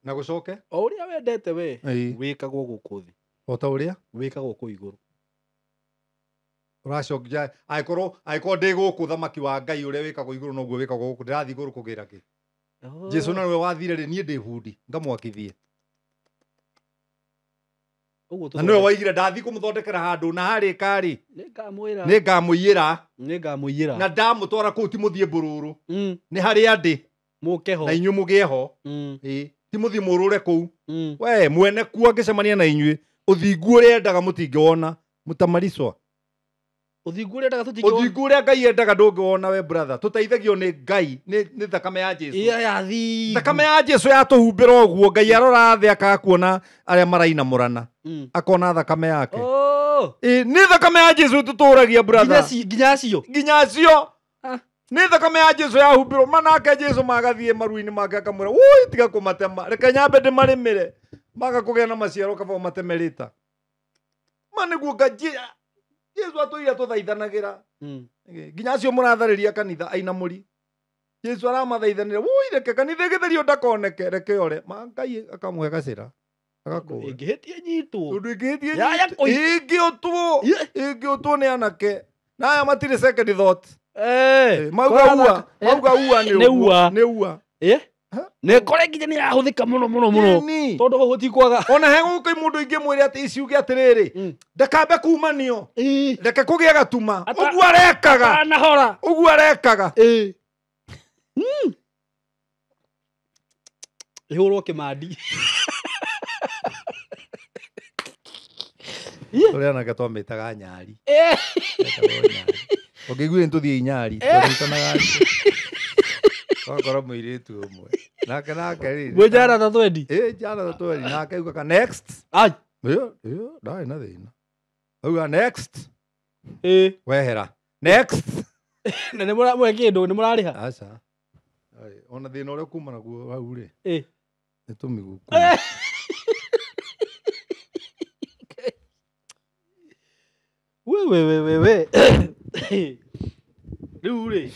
Na gucoke. O uria wendete we. Wikagwo guku thi. O ta uria wikagwo ku iguru. Uracokia aikorwo ndi guku thamaki wa Ngai uria wikagwo iguru noguo wikagwo guku ndirathi iguru kugira ki. Jesu na we wathire ri nie ndi bundi ngamwakithie. Na niwe waigire ndathi kumuthondekera handu na hari kari. Ningamuiyira. Na ndamutwara kuu ti muthie bururu. Ni hari andi. Mukeho. Na inyu mugieho. Ti muthie murure kuu. We mwene ku angicemania na inyu uthingu uria endaga mutingewona mutamariswa. Uthingu uria endaga tutingewona. Uthingu uria Ngai endaga ndungewona we brother. Tuteithagio ni Ngai ni thakame ya Jesu. Yathi. Thakame ya Jesu yatuhumbira uguo Ngai arora thi akakuona aria maraina murana. Akona thakame yake. Ni thakame ya Jesu tuturagia brother. Nginya cio. Ni thakame ya Jesu yahumbirwo manake Jesu magathie maru-ini make akamwira woi tiga kumatema reke nyambe ndimarimire magakugia na maciaro kaba matemerita maniguo Jesu atuira tuthaithanagira nginya cio murathariria kanitha aina muri Jesu aramathaithanira woi reke kanitha githerio ndakoneke reke ore Ngai akamwe gacira agakua ingihitie nyitwo undu ingiotwo ni anake na aya matire second thought. Mauga ua ni ua. Ne kore nginya ni ahuthika muno. Tondu ho gutikwaga. Ona he guku mundu ingi mwire ati iciuge atiriri. Ndakambe kumanio. Ndeke kugia gatuma. Uguo arekaga. Anahora. Uguo arekaga. Ihurwo kimandi. Uria nake twamitaga nyari. Ngiguire ntuthie inyari twitanaga wakora muiritu umwe nake ri mujara ta twendi jara ta twendi nake uga next iyo dai na thina uga next wehera next na ni muramwe kindu ni murariha aca ona thina uria kuma naguo hau ri ni tumiguku we riu ri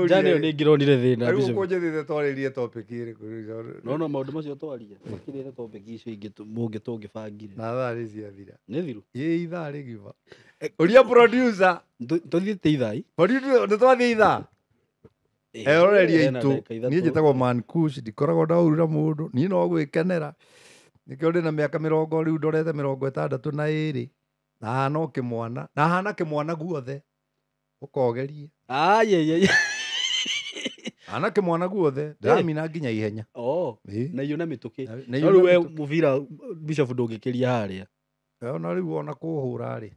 jane ni ngironire thina riu kunjithite twaririe topic iri no maundu macio twaria makirite topic icio ingi tungibangire na thari ciathira ni thiru ithari giva uria producer tuthiite ithai producer twathie itha eroreria itu nie njitagwo Mankush ndikoragwo ndaurira mundu nie no gwikenera nikio ndi na miaka 20 riu ndorete 62 na hana kimwana guothe ukogerie ana kimwana guothe ndiramina nginya ihenya na iyo na mituki no we muvira bishop ndungikiria haria ona riu ona kuhura ri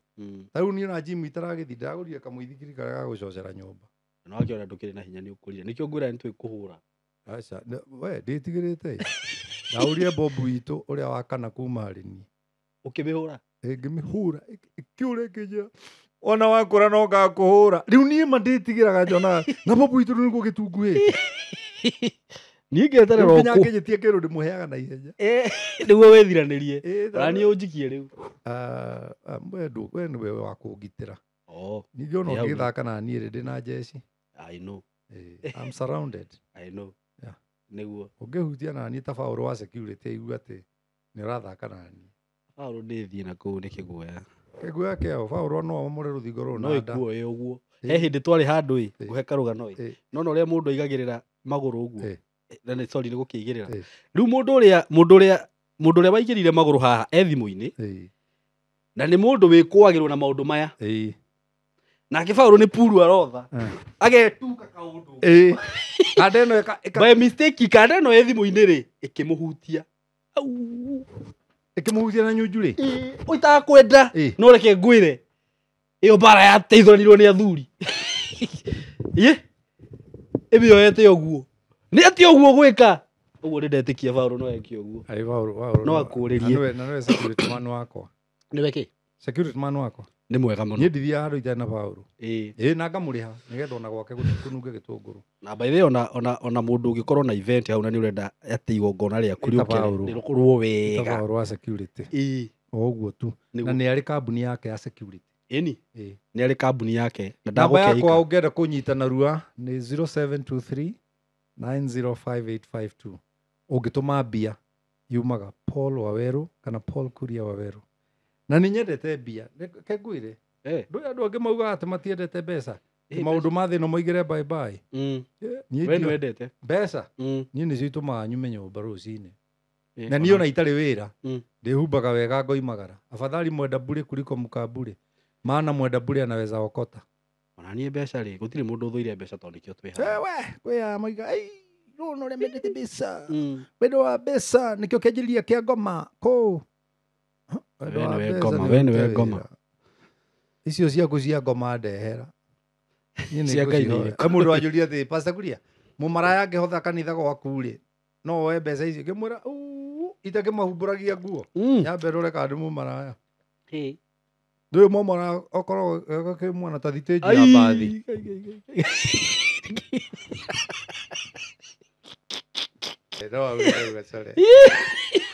riu nie na Jimmy itaragithi ndagurire kamuithikiri karia gagucocera nyumba no akiona ndukiri na hinya ni ukurire nikio ngwira nitwi kuhura aca we nditigirite ndaurire Bob witu uria wakana kuma rini ukimihura ngimihura ikiure kinya ona wakura no gakuhura riu nie manditigiraga njona na Bob witu ni gugitunguhi Niĩ ngeterera nginya ngĩnyitie kĩrũ ndĩmũheaga na ihenya nĩguo wĩthiranĩrie rani ũnjikie rĩu we nĩwe wa kũngitĩra oh ningĩ ona ũngĩthaka na niĩ rĩ ndĩna jeci I know I'm surrounded I know yeah nĩguo ũngĩhutia na niĩ ta Paul wa security igua atĩ nĩ ũrathaka na niĩ Paul ndĩthiĩ na kũu nĩ kĩguoya kĩguoya kĩao Paul no amũre rũthingo rũu no ikuoye ũguo he hĩndĩ twarĩ handũ ngũhe karũgano no ũrĩa mũndũ aigagĩrĩra magũrũ ũguo na nĩ sorry nĩ gũkĩigĩrĩra rĩu mũndũ ũrĩa waigĩrĩire magũrũ haha thimũ-inĩ na nĩ mũndũ wĩkũagĩrwo na maũndũ maya nake Paul nĩ puru arotha agetuka kaũndũ kanda ĩno by mistake kanda ĩno thimũ-inĩ rĩ ĩkĩmũhutia ĩkĩmũhutia na nyunju rĩ ũitakwenda no reke ngwĩre ĩyo bara yateithũranirwo nĩ athuri ĩmĩoete ũguo nĩ atĩ ũguo gwĩka ũguo ndĩndetĩkia Paul no eke ũguo no akũrĩrie na nĩwe security man wakwa nĩwe kĩ security man wakwa nĩ mwega mũno niĩ ndithiaga handũ itarĩ na Paul na ngamũrĩha nĩgetha ona gwake kũnunge gĩtũngũrũ na by the way ona mũndũ ũngĩkorwo na event hau na nĩ ũrenda atĩ igongona rĩaku rĩũkĩrwo wega Paul wa security o ũguo tu na nĩ arĩ kambuni yake ya security nĩ arĩ kambuni yake na namba yakwa ũngĩenda kũnyita narua nĩ 0723 905852 ũngĩtũma mbia yumaga Paul Waweru kana Paul Kuria Waweru na nĩ nyendete mbia kengwĩre ndũĩ andũ angĩ maugaga atĩ matiendete mbeca maũndũ ma thĩno moigĩre bye bye we nĩ wendete mbeca niĩ nĩcio itũmaga nyume nyũmba rũcinĩ na niĩ ona itarĩ wĩra ndĩhumbaga wega ngoimagara afadhali mwenda bure kuliko mkaa bure maana mwenda bure anaweza okota ona niĩ mbeca rĩ gũtirĩ mũndũ ũthũire mbeca tondũ nĩkĩo twĩ haha kwĩya maiga no ũrĩa mendete mbeca wendo wa mbeca nĩkĩo kĩanjĩrĩria kĩa ngoma kũu we nĩwe ngoma icio ciaku cia ngoma ndehera cia Ngai mũndũ wanjũria atĩ Pastor Kuria mũmaraya angĩhotha kanitha gwaku rĩ no woe mbeca icio ngĩmwĩra itakĩmahumbũragia nguo nyambe rũre kana ndĩ mũmaraya ndũĩ mũmaraya okorwo gakĩmwana ta thitĩnji ya mbathi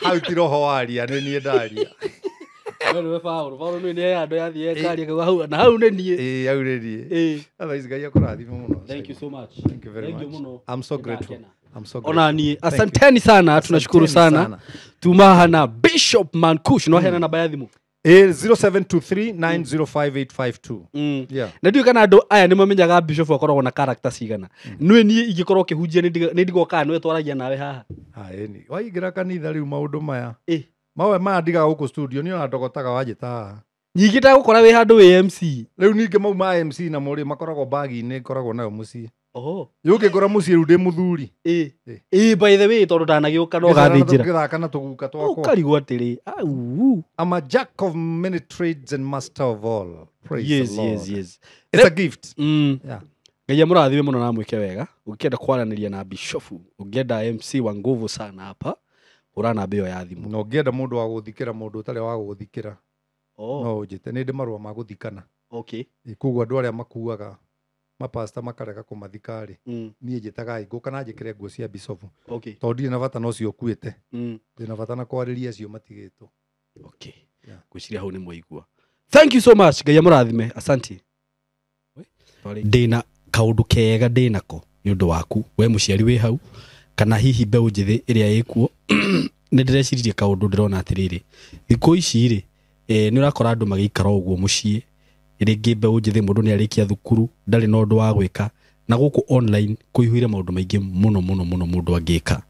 hau ti roho waria nĩ niĩ ndaria nĩwe Paul nĩ andũ yathiĩ ekaria hau na hau nĩ niĩ hau nĩ niĩ otherwise Ngai akũrathime mũno thank you so much thank you very much I'm so grateful ona niĩ asanteni sana tunashukuru sana tumaha na Bishop Mankush no hena namba ya thimũ 0723905852 na ndiũ kana andũ aya nĩ mamenyaga Bishop akoragwo na character cigana nĩwe niĩ ingĩkorwo kĩhunjia nĩ ndigoka nĩwe twaragia nawe haha ni waingĩra kanitha rĩu maũndũ maya maya ndigaga gũkũ studio niĩ ona ndogotaga wanjĩta haha nyingĩ ndagũkora wĩ handũ wĩ MC rĩu ningĩ mau ma MC na mũrĩ makoragwo bagi-inĩ ngoragwo nayo mũciĩ yũngĩkora mũciĩ rĩu ndĩ mũthuri by the way tondũ ndanagĩũka no gathĩnjĩra gĩthaka na tũguka twakwa ũkarigwo atĩrĩ I'm a jack of many trades and master of all. Praise the Lord. Yes. It's a gift. Yeah. Ngai amũrathime mũno na mwĩke wega ũngĩenda kwaranĩria na Bishop ũngĩenda MC wa nguvu sana hapa ũra namba ĩyo ya thimũ na ũngĩenda mũndũ wa gũthikĩra mũndũ ũtarĩ wa gũthikĩra no ũnjĩte nĩ ndĩ marũa ma gũthikana koguo andũ arĩa makuaga mapasta makarega kũmathika rĩ niĩ njĩtaga ngũka na njĩkĩre nguo cia Bishop tondũ ndirĩ na bata no cio ũkuĩte ndĩna bata na kwarĩria acio matigĩtwo ngwĩciria hau nĩ mwaigua thank you so much Ngai amũrathime asante ndĩna kaũndũ kega ndĩnako nĩ ũndũ waku we mũciari wĩ hau kana hihi mbeũ njĩthĩ ĩrĩa ĩkuo nĩ ndĩreciria kaũndũ ndĩrona atĩrĩrĩ thikũ ici rĩ nĩ ũrakora andũ magĩikara ũguo mũciĩ rĩngĩ mbeũ njĩthĩ mũndũ nĩ arĩkia thukuru ndarĩ na ũndũ wa gwĩka na gũkũ online kũihũire maũndũ maingĩ mũno mũndũ angĩka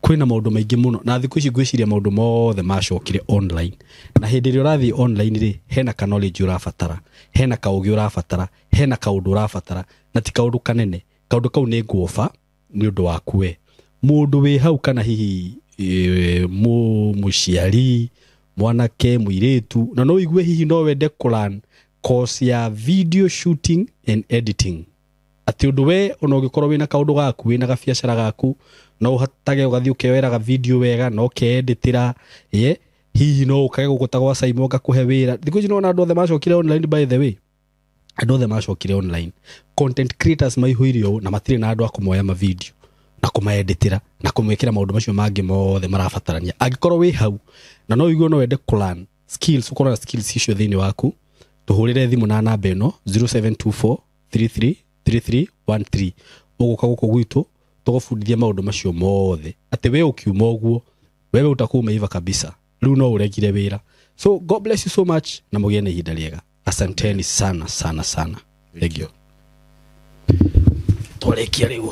kwĩna maũndũ maingĩ mũno na thikũ ici ngwĩciria maũndũ mothe macokire online na hĩndĩ ĩrĩa ũrathiĩ online rĩ hena ka knowledge ũrabatara hena kaũgĩ ũrabatara hena kaũndũ ũrabatara na ti kaũndũ kanene kaũndũ kau nĩ nguoba nĩ ũndũ waku we mũndũ wĩ hau kana hihi mũciari mwanake mũirĩtu na no igue hihi no wende kũlan course ya video shooting and editing atĩ ũndũ we ona ũngĩkorwo wĩna kaũndũ gaku wĩna gabiacara gaku no ũhotage ũgathiĩ ũkeweraga video wega no ũkeeditĩra hihi no ũkage gũgũta gwa Simon gakũhe wĩra thikũ ici nona andũ othe macokire online by the way andũ othe macokire online content creators maihũire ũũ na matirĩ na andũ a kũmoya ma video na kumaeditira na kumwekira maundu macio mangi mothe marabatarania angikorwo wi hau na no igwo no wende plan skills ukorwo na skills icio thini waku tuhurire thimu na namba ino 0724333313 uguka guko gwitu tugufundithia maundu macio mothe ati we ukiuma uguo wewe utakuwa umeiva kabisa riu no uregire wira so God bless you so much na mugie na ihinda riega asanteni sana sana sana thank you twarekia riu